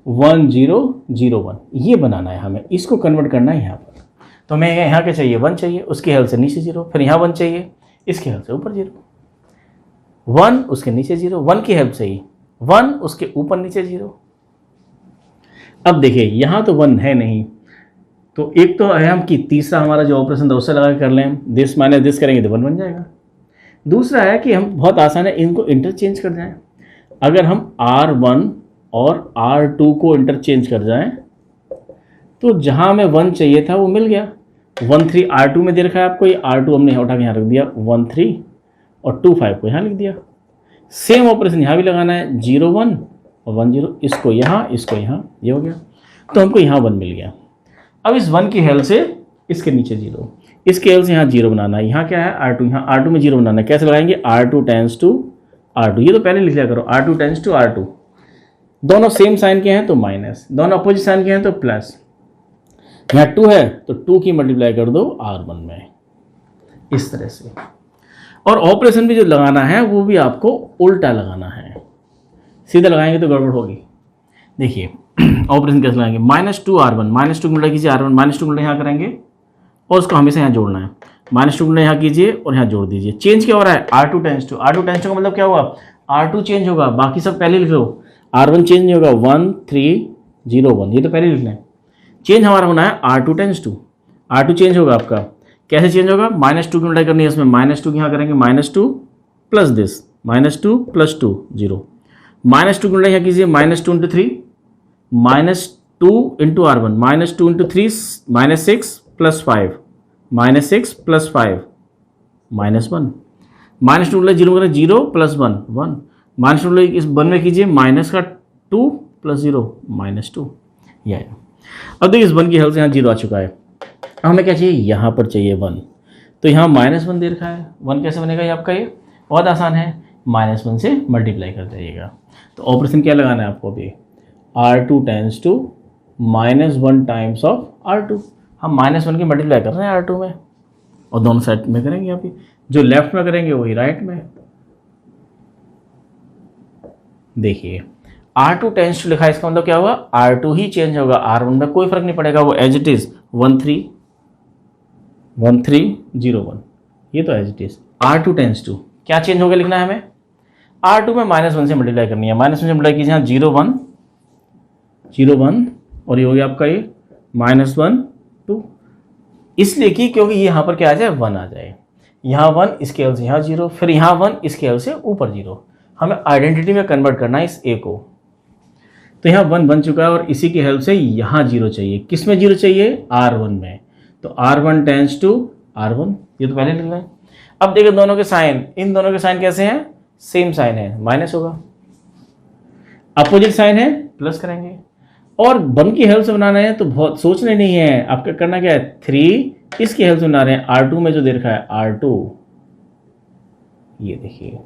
1 0 0 1, ये बनाना है हमें, इसको कन्वर्ट करना है यहाँ पर। तो हमें यहाँ क्या चाहिए, 1 चाहिए, उसकी हेल्प से नीचे 0, फिर यहाँ 1 चाहिए, इसकी हेल्प से ऊपर 0, 1 उसके नीचे 0, 1 की हेल्प से ही 1 उसके ऊपर नीचे 0। अब देखिए यहाँ तो 1 है नहीं, तो एक तो है हम कि तीसरा हमारा जो ऑपरेशन था उससे लगा कर लें, दिस माइनस दिस करेंगे तो 1 बन जाएगा। दूसरा है कि हम बहुत आसान है, इनको इंटरचेंज कर जाएं। अगर हम R1 और R2 को इंटरचेंज कर जाएं तो जहाँ हमें 1 चाहिए था वो मिल गया। 1 3 R2 में दे रखा है आपको, ये R2 हमने यहाँ उठा के यहाँ रख दिया, 1 3 और 2 5 को यहाँ लिख दिया। सेम ऑपरेशन यहाँ भी लगाना है, 0 1 और 1 0, इसको यहाँ ये हो गया, तो हमको यहाँ 1 मिल गया। अब इस 1 की हेल्प से इसके नीचे 0, इसके हेल्प से यहाँ 0 बनाना है, यहाँ क्या है R2, यहाँ R2 में 0 बनाना है। कैसे लगाएंगे, R2 टेंस टू R2, ये तो पहले लिख लिया करो, R2 टेंस टू R2, दोनों सेम साइन के हैं तो माइनस, दोनों अपोजिट साइन के हैं तो प्लस, यहाँ 2 है तो 2 की मल्टीप्लाई कर दो R1 में, इस तरह से। और ऑपरेशन भी जो लगाना है वो भी आपको उल्टा लगाना है, सीधा लगाएंगे तो गड़बड़ होगी। देखिए ऑपरेशन कैसे लगाएंगे, -2 R1, -2 की मल्टीप्लाई कीजिए R1, -2 की मल्टीप्लाई यहाँ करेंगे और उसको हमेशा यहाँ जोड़ना है, -2 की मल्टीप्लाई यहाँ कीजिए और यहाँ जोड़ दीजिए। चेंज क्या हो रहा है, R2 tends to, R2 tends to का मतलब क्या हुआ, R2 चेंज होगा, बाकी सब पहले लिख लो, R1 चेंज नहीं होगा, 1 3 0 1, ये तो पहले लिखना है। चेंज हमारा होना है R2 tends to, R2 change होगा आपका, कैसे चेंज होगा, -2 की मल्टीप्लाई करनी है इसमें, -2 की यहाँ करेंगे, -2 प्लस दिस, -2 + 2 0, -2 की मल्टीप्लाई यहाँ कीजिए, -2 × 3, -2 × R1, -2 × 3 -6 + 5, -6 + 5 -1, -2 0 करें, 0 + 1 1, -2 इस 1 में कीजिए, -2 + 0 -2, यह है। अब देखिए इस 1 की हेल्प से यहाँ 0 आ चुका है। अब हमें क्या चाहिए, यहाँ पर चाहिए 1, तो यहाँ -1 दे रखा है, 1 कैसे बनेगा ये आपका, ये बहुत आसान है, -1 से मल्टीप्लाई कर जाइएगा। तो ऑपरेशन क्या लगाना है आपको अभी, R2 tends to -1 times of R2, हम -1 की मल्टीप्लाई कर रहे हैं R2 में, और दोनों साइड में करेंगे, यहाँ पे जो लेफ्ट में करेंगे वही राइट में। देखिए R2 टेंस टू लिखा है, इसका मतलब क्या हुआ, R2 ही चेंज होगा, R1 में कोई फर्क नहीं पड़ेगा, वो एज इट इज 1301, ये तो as it is. R2 tends to क्या चेंज होगा लिखना है हमें, R2 में -1 से मल्टीप्लाई करनी है, -1 से मल्टीप्लाई कीजिए, यहाँ 0 1 और ये हो गया आपका ये -1 2, इसलिए कि क्योंकि यहाँ पर क्या आ जाए 1 आ जाए, यहाँ 1 इसके एल से यहाँ 0, फिर यहाँ 1 इसके एल से ऊपर 0, हमें आइडेंटिटी में कन्वर्ट करना है इस ए को। तो यहाँ 1 बन चुका है और इसी की हेल्प से यहाँ 0 चाहिए, किस में 0 चाहिए, R1 में, तो R1 टेंस टू R1, ये तो पहले लिख लें। अब देखिए दोनों के साइन, इन दोनों के साइन कैसे हैं, सेम साइन है, माइनस होगा, अपोजिट साइन है प्लस करेंगे, और 1 की हेल्प से बनाना है तो बहुत सोचना नहीं है, आपका करना क्या है, 3 इसकी हेल्प से बना रहे हैं, R2 में जो दे रखा है R2, ये देखिए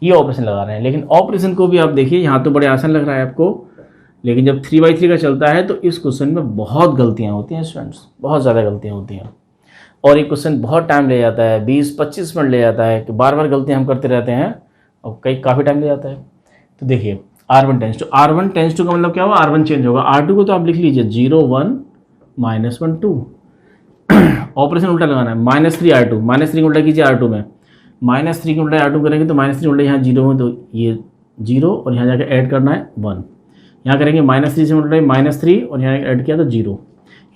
ये ऑपरेशन लगा रहे हैं। लेकिन ऑपरेशन को भी आप देखिए, यहाँ तो बड़े आसान लग रहा है आपको, लेकिन जब 3/3 का चलता है तो इस क्वेश्चन में बहुत गलतियाँ होती हैं स्टूडेंट्स, बहुत ज़्यादा गलतियाँ होती हैं, और ये क्वेश्चन बहुत टाइम ले जाता है, 20-25 मिनट ले जाता है, कि बार बार गलतियाँ हम करते रहते हैं और काफ़ी टाइम ले जाता है। तो देखिए R1 tense to, R1 tense to का मतलब क्या हुआ, R1 चेंज होगा, R2 को तो आप लिख लीजिए 0 1 -1 2, ऑपरेशन उल्टा लगाना है, -3 R2, -3 को उल्टा कीजिए R2 में, -3 को उल्टा R2 करेंगे तो -3 उल्टा यहाँ 0 में, तो ये 0 और यहाँ जाकर ऐड करना है 1, यहाँ करेंगे -3 से उल्टा -3 और यहाँ ऐड किया तो 0,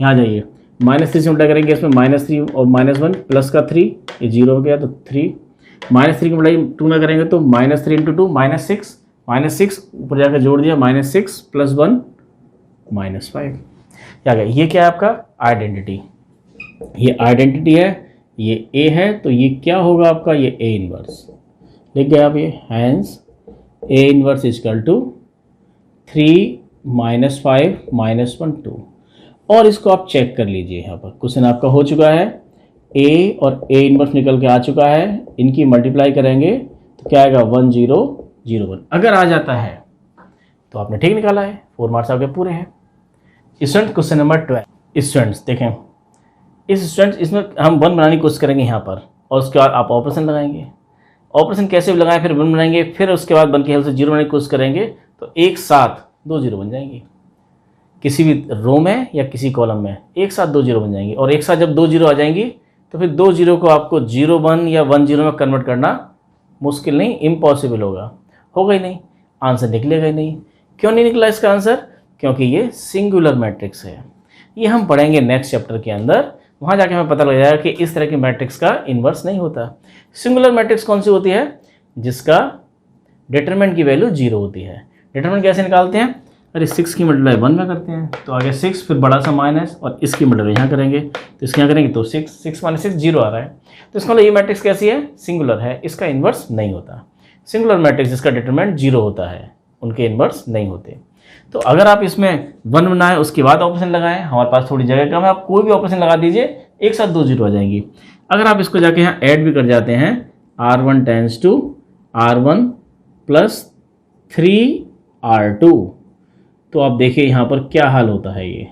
यहाँ जाइए -3 से उल्टा करेंगे, इसमें -3 और -1 प्लस का 3, ये 0 हो गया तो 3, -3 की उल्टाई 2 में करेंगे तो -3 × 2 -6 ऊपर जाकर जोड़ दिया, -6 + 1 -5, क्या गया, ये क्या है आपका आइडेंटिटी, ये आइडेंटिटी है, ये ए है, तो ये क्या होगा आपका, ये ए इनवर्स लिख गया आप, ये hence A inverse equal to 3 -5 -1 2, और इसको आप चेक कर लीजिए, यहाँ पर क्वेश्चन आपका हो चुका है, ए और ए इनवर्स निकल के आ चुका है, इनकी मल्टीप्लाई करेंगे तो क्या आएगा 1 0 0 1, अगर आ जाता है तो आपने ठीक निकाला है, 4 मार्क्स आपके पूरे हैं। स्टूडेंट क्वेश्चन नंबर 12, स्टूडेंट्स देखें, इस स्टूडेंट्स इसमें हम 1 बनाने की कोशिश करेंगे यहाँ पर, और उसके बाद आप ऑपरेशन लगाएंगे, ऑपरेशन कैसे भी लगाएं, फिर 1 बनाएंगे, फिर उसके बाद 1 की हेल्प से 0 बनाने की कोशिश करेंगे, तो एक साथ 2 0 बन जाएंगे, किसी भी रो में या किसी कॉलम में एक साथ 2 0 बन जाएंगी, और एक साथ जब 2 0 आ जाएंगी तो फिर 2 0 को आपको 0 1 या 1 0 में कन्वर्ट करना मुश्किल नहीं, इम्पॉसिबल होगा ही नहीं, आंसर निकलेगा ही नहीं। क्यों नहीं निकला इसका आंसर, क्योंकि ये सिंगुलर मैट्रिक्स है, ये हम पढ़ेंगे नेक्स्ट चैप्टर के अंदर, वहाँ जाके हमें पता लग जाएगा कि इस तरह की मैट्रिक्स का इन्वर्स नहीं होता। सिंगुलर मैट्रिक्स कौन सी होती है, जिसका डिटरमिनेंट की वैल्यू 0 होती है। डिटरमिनेंट कैसे निकालते हैं, अरे 6 की मल्टीप्लाई 1 में करते हैं तो आगे 6, फिर बड़ा सा माइनस, और इसकी मल्टीप्लाई यहाँ करेंगे तो इसके यहाँ करेंगे तो 6 6 - 6 0 आ रहा है, तो इसका मतलब ये मैट्रिक्स कैसी है, सिंगुलर है, इसका इन्वर्स नहीं होता। सिंगुलर मैट्रिक्स जिसका डिटरमिनेंट 0 होता है उनके इन्वर्स नहीं होते। तो अगर आप इसमें 1 बनाएं उसके बाद ऑपरेशन लगाएं, हमारे पास थोड़ी जगह कम है, आप कोई भी ऑपरेशन लगा दीजिए, एक साथ 2 0 आ जाएंगी। अगर आप इसको जाके यहाँ ऐड भी कर जाते हैं, R1 tense to R1 + 3 R2, तो आप देखिए यहाँ पर क्या हाल होता है, ये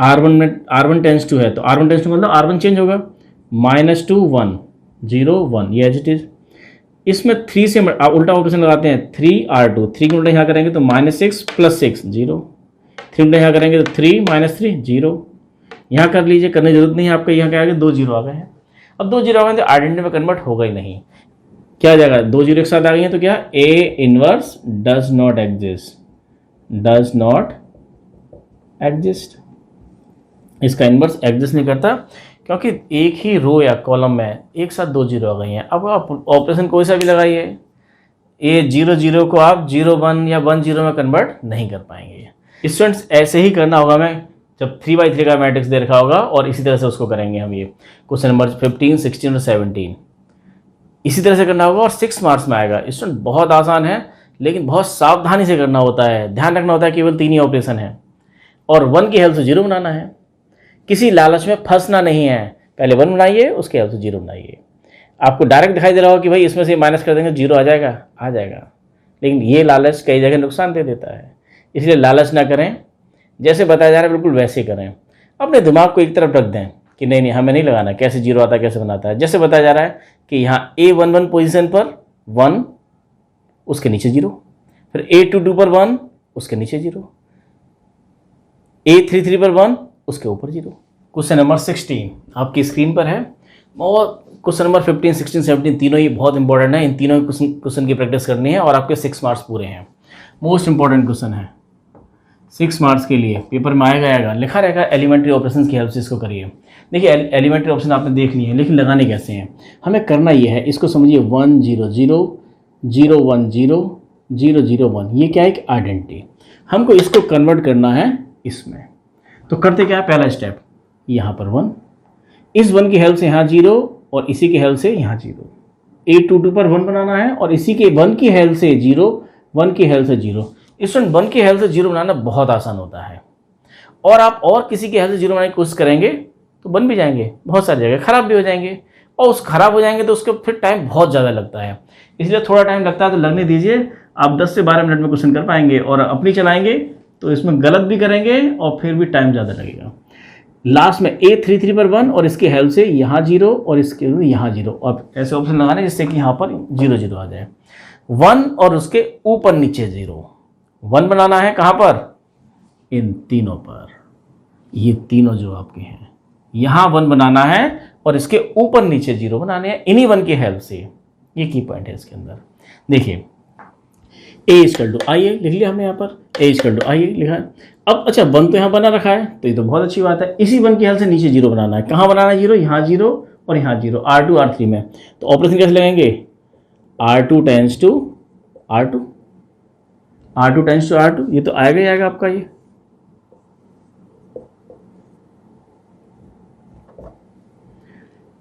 R1 टेंस टू है तो R1 टेंस टू मतलब R1 चेंज होगा, -2 1 0 1, ये एज इट इज। इसमें 3 से आप उल्टा ऑपरेशन लगाते हैं, 3 R2, 3 की उल्टा यहाँ करेंगे तो -6 + 6 0, 3 उल्टा यहाँ करेंगे तो 3 -3 0, यहाँ कर लीजिए, करने की जरूरत नहीं है आपका, यहाँ क्या आ गया 2 0 आ गए हैं। अब 2 0 आ गए तो आइडेंटिटी में कन्वर्ट होगा ही नहीं, क्या आ जाएगा, 2 0 एक साथ आ गई हैं तो क्या, A inverse does not exist, इसका इनवर्स एग्जिस्ट नहीं करता, क्योंकि एक ही रो या कॉलम में एक साथ 2 0 आ गई हैं। अब आप ऑपरेशन कोई सा भी लगाइए, ये 0 0 को आप 0 1 या 1 0 में कन्वर्ट नहीं कर पाएंगे। स्टूडेंट्स ऐसे ही करना होगा, हमें जब 3/3 का मैट्रिक्स दे रखा होगा, और इसी तरह से उसको करेंगे हम, ये क्वेश्चन नंबर 15 16 और 17 इसी तरह से करना होगा, और 6 मार्क्स में आएगा। स्टूडेंट बहुत आसान है, लेकिन बहुत सावधानी से करना होता है, ध्यान रखना होता है, केवल 3 ही ऑपरेशन है, और 1 की हेल्प से 0 बनाना है, किसी लालच में फंसना नहीं है, पहले 1 बनाइए उसके हेल्प से 0 बनाइए। आपको डायरेक्ट दिखाई दे रहा होगा कि भाई इसमें से माइनस कर देंगे 0 आ जाएगा, लेकिन ये लालच कई जगह नुकसान दे देता है, इसलिए लालच ना करें, जैसे बताया जा रहा है बिल्कुल वैसे करें। अपने दिमाग को एक तरफ रख दें कि नहीं नहीं हमें नहीं लगाना, कैसे जीरो आता है कैसे बनाता है। जैसे बताया जा रहा है कि यहाँ A11 पोजीशन पर 1 उसके नीचे 0, फिर A22 पर 1 उसके नीचे 0, A33 पर 1 उसके ऊपर 0। क्वेश्चन नंबर 16 आपकी स्क्रीन पर है और क्वेश्चन नंबर 15, 16, 17 तीनों ही बहुत इंपॉर्टेंट है। इन तीनों क्वेश्चन की प्रैक्टिस करनी है और आपके 6 मार्क्स पूरे हैं। मोस्ट इंपॉर्टेंट क्वेश्चन है 6 मार्क्स के लिए, पेपर में आएगा लिखा रहेगा एलिमेंट्री ऑपरेशन की हेल्प से इसको करिए। देखिए एलिमेंट्री ऑप्शन आपने देख लिए हैं, लेकिन लगाने कैसे हैं हमें करना ये है, इसको समझिए 1 0 0 0 1 0 0 0 1, ये क्या है एक आइडेंटिटी। हमको इसको कन्वर्ट करना है इसमें, तो करते क्या है, पहला स्टेप यहाँ पर 1, इस 1 की हेल्प से यहाँ 0 और इसी की हेल्प से यहाँ 0, A22 पर 1 बनाना है और इसी के 1 की हेल्प से 0, 1 की हेल्प से 0। स्टूडेंट 1 की हेल्प से 0 बनाना बहुत आसान होता है, और आप और किसी की हेल्प से 0 बनाने की कोशिश करेंगे तो बन भी जाएंगे, बहुत सारी जगह ख़राब भी हो जाएंगे, और उस ख़राब हो जाएंगे तो उसके फिर टाइम बहुत ज़्यादा लगता है। इसलिए थोड़ा टाइम लगता है तो लगने दीजिए, आप 10 से 12 मिनट में क्वेश्चन कर पाएंगे, और अपनी चलाएंगे तो इसमें गलत भी करेंगे और फिर भी टाइम ज़्यादा लगेगा। लास्ट में A33 पर 1 और इसकी हेल्प से यहाँ 0 और इसके यहाँ 0, और ऐसे ऑप्शन लगाने जिससे कि यहाँ पर 0 0 आ जाए। 1 और उसके ऊपर नीचे 0, 1 बनाना है कहाँ पर, इन तीनों पर, ये तीनों जो आपके हैं यहाँ 1 बनाना है और इसके ऊपर नीचे 0 बनाने हैं इन्हीं 1 की हेल्प से। ये की पॉइंट है इसके अंदर। देखिए A=i लिख लिया हमने यहाँ पर, A=i लिखा है। अब अच्छा 1 तो यहाँ बना रखा है तो ये तो बहुत अच्छी बात है, इसी 1 की हेल्प से नीचे 0 बनाना है। कहाँ बनाना है 0, यहाँ 0 और यहाँ 0, R2 R3 में। तो ऑपरेशन कैसे लगाएंगे, R2 tends to R2, R2 tends to R2, ये तो आएगा ही आएगा आपका ये।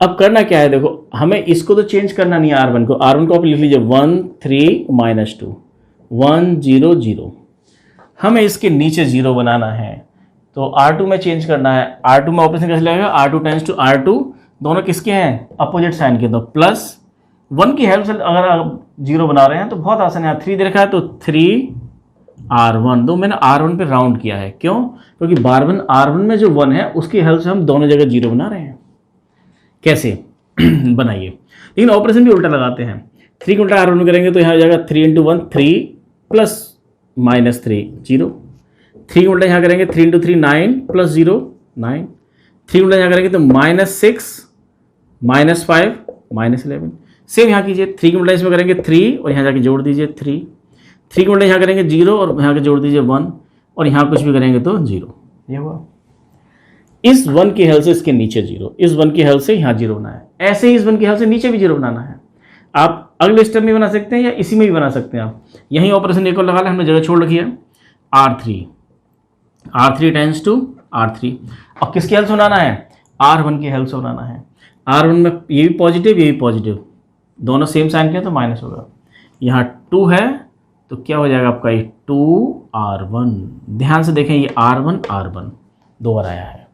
अब करना क्या है, देखो हमें इसको तो चेंज करना नहीं है, R1 को आप लिख लीजिए 1 3 -2 1 0 0। हमें इसके नीचे 0 बनाना है तो R2 में चेंज करना है। R2 में ऑपरेशन कैसे लगेगा, R2 टेंस टू R2, दोनों किसके हैं, अपोजिट साइन के, तो प्लस 1 की हेल्प से अगर आप 0 बना रहे हैं तो बहुत आसान है। 3 दे रखा है तो 3R1, दो मैंने R1 पे राउंड किया है, क्यों, क्योंकि R1 में जो 1 है उसकी हेल्प से हम दोनों जगह 0 बना रहे हैं। कैसे बनाइए, लेकिन ऑपरेशन भी उल्टा लगाते हैं। 3 को उल्टा R1 में करेंगे तो यहाँ हो जाएगा 3 × 1 3 प्लस -3 0। 3 को उल्टा यहाँ करेंगे 3 × 3 9 प्लस 0 9। 3 उल्टा यहाँ करेंगे तो -6 -5 -11। सेम यहाँ कीजिए, 3 को उल्टा इसमें करेंगे 3 और यहाँ जाके जोड़ दीजिए 3। 3 को उल्टा यहाँ करेंगे 0 और यहाँ के जोड़ दीजिए 1 और यहाँ कुछ भी करेंगे तो 0। ये हुआ, इस 1 की हेल्प से इसके नीचे 0, इस 1 की हेल्प से यहाँ 0 बनाना है। ऐसे ही इस 1 की हेल्प से नीचे भी 0 बनाना है। आप अगले स्टेप में बना सकते हैं या इसी में भी बना सकते हैं। आप यहीं ऑपरेशन एक और लगा लें, हमने जगह छोड़ रखी है R3 टेंस टू R3। अब किसकी हेल्प से बनाना है, R1 की हेल्प से बनाना है। R1 में ये भी पॉजिटिव ये भी पॉजिटिव, दोनों सेम साइन के तो माइनस होगा। यहाँ 2 है तो क्या हो जाएगा आपका ये 2R1। ध्यान से देखें, ये R1 दो बार आया है।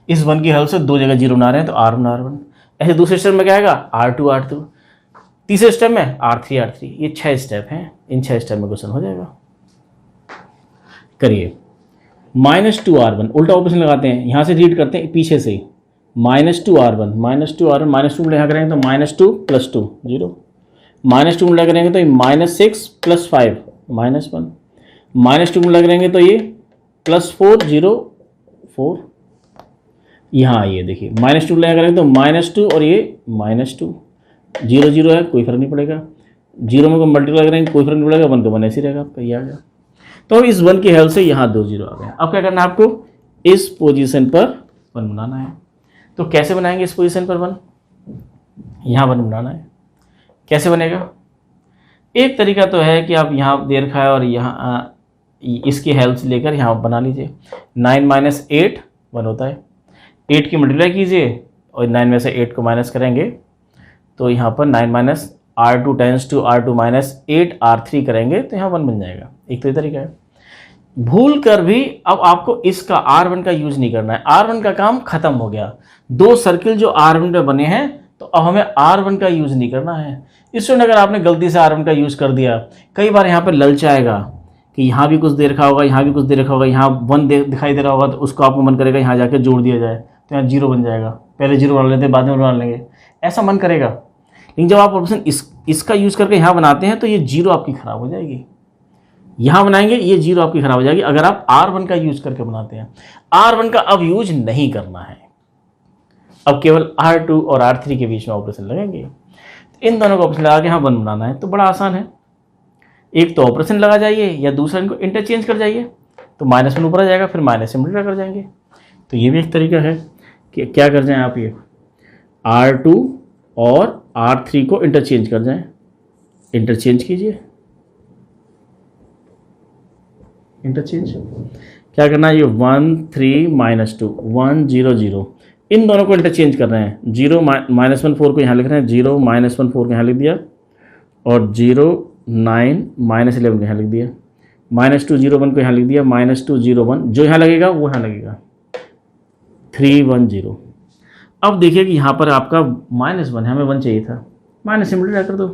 इस 1 की हेल्प से दो जगह 0 बना रहे हैं तो R1। ऐसे दूसरे स्टेप में क्या आएगा, R2। तीसरे स्टेप में R3। ये 6 स्टेप हैं, इन 6 स्टेप में क्वेश्चन हो जाएगा। करिए -2R1, उल्टा ऑपरेशन लगाते हैं, यहाँ से रीड करते हैं पीछे से, -2R1 -2 यहाँ करेंगे तो -2 + 2 0। -2 उल्टा करेंगे तो ये -6 + 5 -1। -2 उल्टा करेंगे तो ये +4 0 4। यहाँ आइए देखिए, -2 उल्टा करेंगे तो -2 और ये -2, 0 0 है, कोई फर्क नहीं पड़ेगा। 0 में मल्टीप्लाई करेंगे कोई फर्क नहीं पड़ेगा, 1 का 1 ऐसे ही रहेगा आपका, ये आ गया। तो इस 1 की हेल्प से यहाँ 2 0 आ गए। अब क्या करना है आपको, इस पोजीशन पर 1 बनाना है। तो कैसे बनाएंगे इस पोजीशन पर 1, यहाँ 1 बनाना है। कैसे बनेगा, एक तरीका तो है कि आप यहाँ दे रखा है और यहाँ इसकी हेल्प से लेकर यहाँ बना लीजिए। 9 - 8 1 होता है, 8 की मल्टीप्लाई कीजिए और 9 में से 8 को माइनस करेंगे तो यहाँ पर 9 - R2 tends to R2 - 8 R3 करेंगे तो यहाँ 1 बन जाएगा। एक तो ये तरीका है। भूल कर भी अब आपको इसका R1 का यूज नहीं करना है, R1 का काम खत्म हो गया। 2 सर्किल जो R1 पे बने हैं तो अब हमें R1 का यूज नहीं करना है। इसमें अगर आपने गलती से R1 का यूज कर दिया, कई बार यहाँ पर ललचाएगा कि यहाँ भी कुछ दे रखा होगा, यहाँ भी कुछ दे रखा होगा, यहाँ 1 दिखाई दे रहा होगा तो उसको आपको मन करेगा यहाँ जाकर जोड़ दिया जाए तो यहाँ 0 बन जाएगा। पहले जीरो बना लेते हैं, बाद में बना लेंगे, ऐसा मन करेगा। लेकिन जब आप ऑप्शन इसका यूज़ करके यहाँ बनाते हैं तो ये जीरो आपकी ख़राब हो जाएगी। यहाँ बनाएंगे ये जीरो आपकी ख़राब हो जाएगी अगर आप R1 का यूज़ करके बनाते हैं। R1 का अब यूज नहीं करना है, अब केवल R2 और R3 के बीच में ऑपरेशन लगेंगे। इन दोनों को ऑपरेशन लगा के यहाँ 1 बनाना है तो बड़ा आसान है, एक तो ऑपरेशन लगा जाइए या दूसरा इनको इंटरचेंज कर जाइए, तो -1 ऊपर आ जाएगा, फिर माइनस से मल्टीप्लाई कर जाएंगे। तो ये भी एक तरीका है कि क्या कर जाएं आप, ये R2 और R3 को इंटरचेंज कर जाएं, इंटरचेंज कीजिए, इंटरचेंज क्या करना है, ये 1 3 -2 1 0 0 इन दोनों को इंटरचेंज कर रहे हैं। 0 -1 4 को यहाँ लिख रहे हैं, 0 -1 4 को यहाँ लिख दिया, और 0 9 -11 को यहाँ लिख दिया, -2 0 1 को यहाँ लिख दिया, -2 0 1 जो यहाँ लगेगा वो यहाँ लगेगा, 3 1 0। अब देखिए कि यहाँ पर आपका -1 है, हमें 1 चाहिए था, माइनस से मल्टीप्लाई कर दो,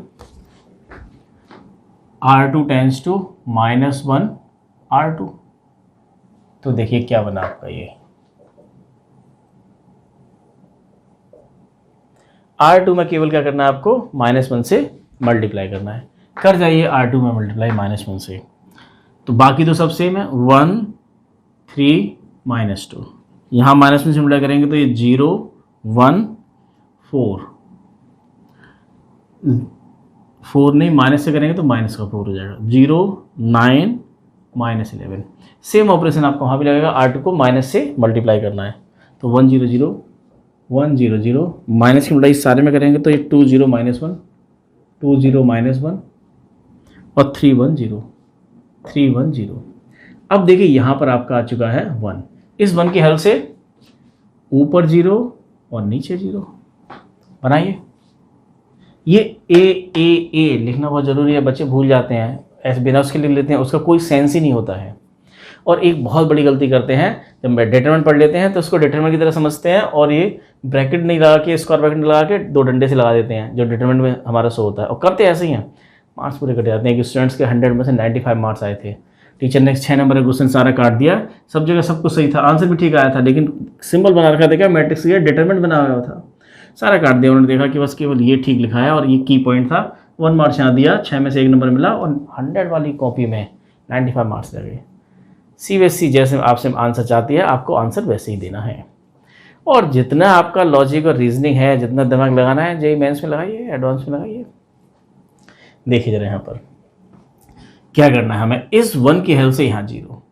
R2 टेंस टू -1 R2। तो देखिए क्या बना आपका ये R2 में केवल क्या करना है आपको, -1 से मल्टीप्लाई करना है, कर जाइए R2 में मल्टीप्लाई -1 से। तो बाकी तो सब सेम है, 1 3 -2, यहाँ -1 से मल्टीप्लाई करेंगे तो ये 0 1 4 नहीं, माइनस से करेंगे तो माइनस का 4 हो जाएगा, 0 9 -11। सेम ऑपरेशन आपको वहाँ भी लगेगा, R2 को माइनस से मल्टीप्लाई करना है, तो 1 0 0 1 0 0 माइनस की मल्टीप्लाई सारे में करेंगे तो ये 2 0 -1 2 0 -1 और 3 1 0 3 1 0। अब देखिए यहाँ पर आपका आ चुका है 1, इस 1 की हेल्प से ऊपर 0 और नीचे 0 बनाइए। ये ए लिखना बहुत ज़रूरी है, बच्चे भूल जाते हैं, ऐसे बिना उसके लिख लेते हैं, उसका कोई सेंस ही नहीं होता है। और एक बहुत बड़ी गलती करते हैं, जब डिटरमिनेंट पढ़ लेते हैं तो उसको डिटरमिनेंट की तरह समझते हैं और ये ब्रैकेट नहीं लगा के, स्क्वायर ब्रैकेट लगा के 2 डंडे से लगा देते हैं जो डिटरमिनेंट में हमारा शो होता है, और करते ऐसे ही हैं, मार्क्स पूरे कट जाते हैं। कि स्टूडेंट्स के 100 में से 95 मार्क्स आए थे, टीचर ने 6 नंबर का क्वेश्चन सारा काट दिया, सब जगह सब कुछ सही था, आंसर भी ठीक आया था, लेकिन सिंबल बना रखा था क्या, मैट्रिक्स का डिटरमिनेंट बना हुआ था, सारा काट दिया। उन्होंने देखा कि बस केवल ये ठीक लिखा है और ये की पॉइंट था, 1 मार्क्स यहाँ दिया, 6 में से 1 नंबर मिला और 100 वाली कॉपी में 95 मार्क्स लगे। CBSE जैसे आपसे आंसर चाहती है, आपको आंसर वैसे ही देना है, और जितना आपका लॉजिक और रीजनिंग है, जितना दिमाग लगाना है, JEE मेंस में लगाइए, एडवांस में लगाइए। देखिए जरा यहाँ पर क्या करना है हमें, इस 1 की हेल्प से यहाँ 0,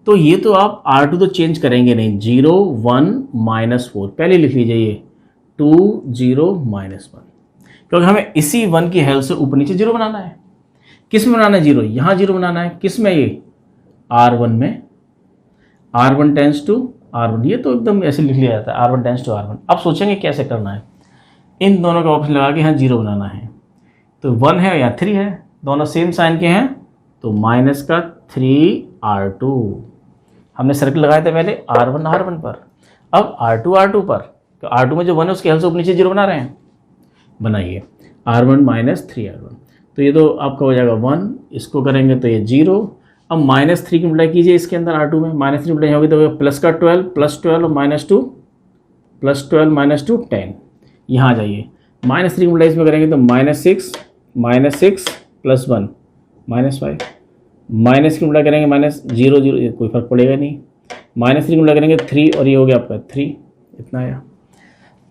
तो ये तो आप R2 तो चेंज करेंगे नहीं, 0 1 -4 पहले लिख लीजिए, ये 2 0 -1, क्योंकि हमें इसी 1 की हेल्प से ऊपर नीचे 0 बनाना है। किस में बनाना है 0, यहाँ 0 बनाना है, किस में, ये R1 में, R1 टेंस टू R1, ये तो एकदम ऐसे लिख लिया जाता है, R1 टेंस टू R1। अब सोचेंगे कैसे करना है, इन दोनों का ऑप्शन लगा के यहाँ 0 बनाना है, तो 1 है या 3 है, दोनों सेम साइन के हैं, तो माइनस का 3R2, हमने सर्कल लगाए थे पहले R1 पर, अब R2 पर, तो R2 में जो 1 है उसके हेल्प से ऊपर नीचे 0 बना रहे हैं, बनाइए R1 - 3R1, तो ये तो आपका हो जाएगा 1, इसको करेंगे तो ये 0। अब -3 की मल्टीप्लाई कीजिए इसके अंदर R2 में, -3 मल्टीप्लाई होगी तो प्लस का 12 +12 और -2 +12 -2 10, यहाँ आ जाइए, -3 की मल्टीप्लाई इसमें करेंगे तो -6 +1 -5, माइनस की मल्टीप्लाई करेंगे -0 0, कोई फर्क पड़ेगा नहीं, -3 की मल्टीप्लाई करेंगे 3 और ये हो गया आपका 3, इतना आया।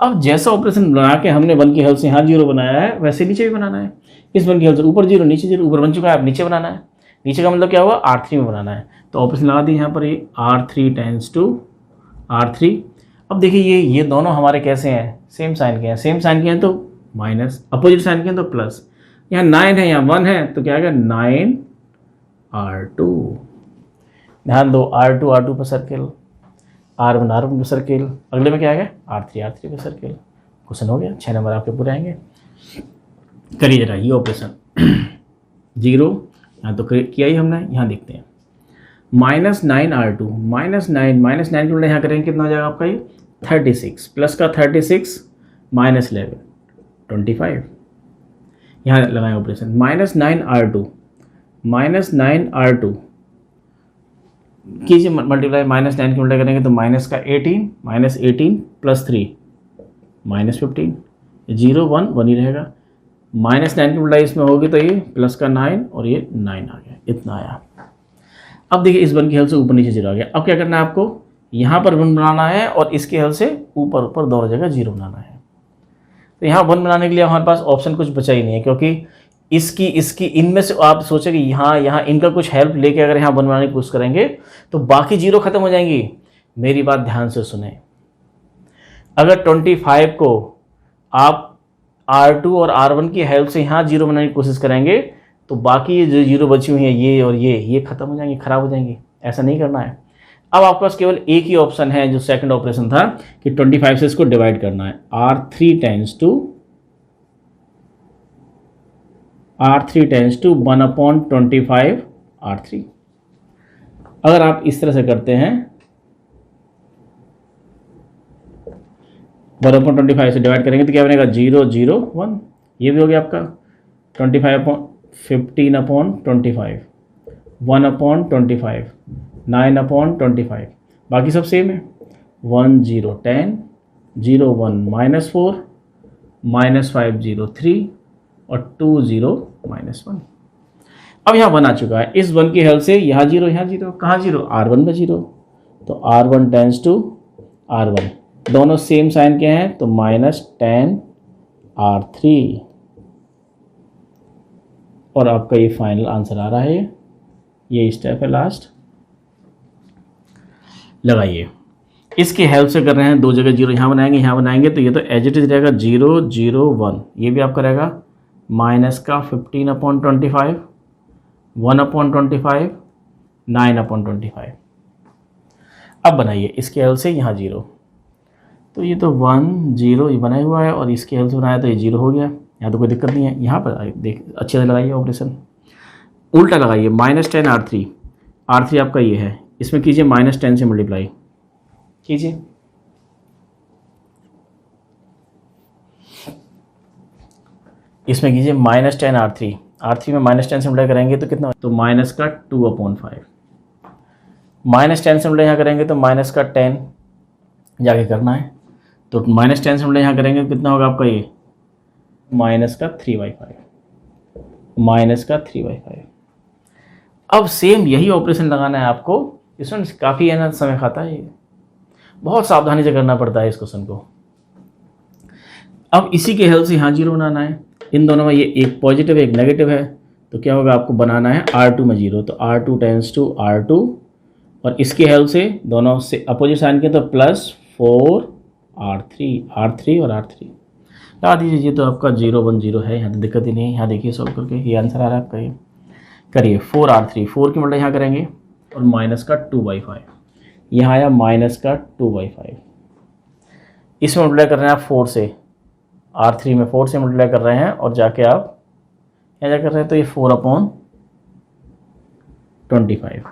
अब जैसा ऑपरेशन बना के हमने 1 की हेल्प से यहाँ 0 बनाया है, वैसे नीचे भी बनाना है, इस 1 की हेल्प से ऊपर 0 नीचे 0, ऊपर बन चुका है, अब नीचे बनाना है, नीचे का मतलब क्या हुआ, R3 में बनाना है, तो ऑपरेशन लगा दी यहाँ पर, ये R3 टेंस टू R3। अब देखिए ये दोनों हमारे कैसे हैं, सेम साइन के हैं, सेम साइन के हैं तो माइनस, अपोजिट साइन के हैं तो प्लस, यहाँ 9 है, यहाँ 1 है, तो क्या आएगा 9R2। ध्यान दो, R2 पर सर्किल, R1 पर सर्किल, अगले में क्या आएगा, R3 पर सर्किल। क्वेश्चन हो गया, 6 नंबर आपके पूरे आएंगे। करिए जरा ये ऑपरेशन, 0 यहाँ तो किया ही हमने, यहाँ देखते हैं, -9R2 -9 की यहाँ करेंगे, कितना हो जाएगा आपका ये 36, प्लस का 36 -11 25, यहाँ लगाएं ऑपरेशन, -9R2 कीजिए मल्टीप्लाई, -9 की मल्टीप्लाई करेंगे तो माइनस का 18 +3 -15, 0 1 1 ही रहेगा। -9 की मल्टीप्लाई इसमें होगी तो ये प्लस का 9 और ये 9 आ गया, इतना आया। अब देखिए इस 1 की हेल्प से ऊपर नीचे 0 आ गया। अब क्या करना है आपको, यहाँ पर 1 बनाना है और इसकी हेल्प से ऊपर ऊपर दोनों जगह 0 बनाना है। तो यहाँ 1 बनाने के लिए हमारे पास ऑप्शन कुछ बचा ही नहीं है, क्योंकि इसकी इनमें से आप सोचें कि यहाँ इनका कुछ हेल्प लेके अगर यहाँ 1 बनाने की कोशिश करेंगे तो बाकी 0 खत्म हो जाएंगी। मेरी बात ध्यान से सुने, अगर 25 को आप R2 और R1 की हेल्प से यहाँ 0 बनाने की कोशिश करेंगे तो बाकी ये जो 0 बची हुई है ये और ये खत्म हो जाएंगी, खराब हो जाएंगी। ऐसा नहीं करना है। अब आपके पास केवल एक ही ऑप्शन है जो सेकंड ऑपरेशन था कि 25 से इसको डिवाइड करना है। R3 tense to 1/25 R3। अगर आप इस तरह से करते हैं 1/25 से डिवाइड करेंगे तो क्या बनेगा 0 0 1। ये भी हो गया आपका 15/25 1/25 9/25। बाकी सब सेम है। 1 0 10 0 1 -4 -5 0 3 और 2 0 -1। अब यहाँ 1 आ चुका है। इस 1 की हेल्प से यहाँ 0 यहाँ 0, कहाँ 0 R1 में 0, तो R1 टेंस टू R1, दोनों सेम साइन के हैं तो -10 R3। और आपका ये फाइनल आंसर आ रहा है। ये स्टेप है लास्ट, लगाइए। इसकी हेल्प से कर रहे हैं, दो जगह 0 यहाँ बनाएंगे तो ये तो एज इट इज रहेगा 0 0 1। ये भी आपका रहेगा -15/25 1/25 9/25। अब बनाइए इसकी हेल्प से यहाँ 0, तो ये तो 1 0 ये बना हुआ है और इसकी हेल्प से बनाया तो ये 0 हो गया। यहाँ तो कोई दिक्कत नहीं है। यहाँ पर देख अच्छे से लगाइए ऑपरेशन, उल्टा लगाइए। -10 R3, R3 आपका ये है, इसमें कीजिए -10 से मल्टीप्लाई कीजिए। इसमें कीजिए -10 R3, R3 में -10 से मल्टीप्लाई करेंगे तो कितना, तो -2/5। -10 से मल्टीप्लाई यहाँ करेंगे तो -10 जाके करना है, तो -10 से मल्टीप्लाई यहाँ करेंगे तो कितना होगा आपका ये -3/5। अब सेम यही ऑपरेशन लगाना है आपको। इसमें काफ़ी है ना समय खाता है, ये बहुत सावधानी से करना पड़ता है इस क्वेश्चन को। अब इसी के हेल्प से यहाँ 0 बनाना है। इन दोनों में ये एक पॉजिटिव है एक नेगेटिव है, तो क्या होगा आपको बनाना है R2 में 0, तो R2 टेंस टू R2 और इसकी हेल्प से दोनों से अपोजिट साइन के तो +4 R3 और R3 लगा दीजिए। ये तो आपका 0 1 0 है, यहाँ तो दिक्कत ही नहीं है। यहाँ देखिए सॉल्व करके ये आंसर आ रहा है आपका। ये करिए 4 R3, 4 की मल्टीप्लाई यहाँ करेंगे और -2/5, यहाँ आया -2/5। इसमें मल्टीप्लाई कर रहे हैं आप 4 से, R3 में 4 से मल्टीप्लाई कर रहे हैं और जाके आप यहाँ जा कर रहे हैं तो ये 4/25।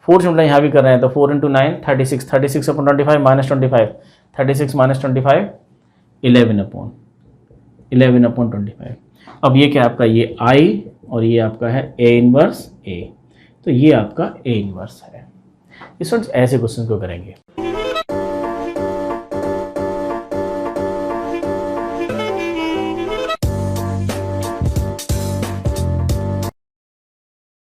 4 से मल्टीप्लाई यहाँ भी कर रहे हैं तो 4 × 9 36, 36/25 -25, 36 -25 11/25। अब ये क्या आपका ये I और ये आपका है A इनवर्स A, तो ये आपका A इनवर्स है। इस वक्त ऐसे क्वेश्चन को करेंगे।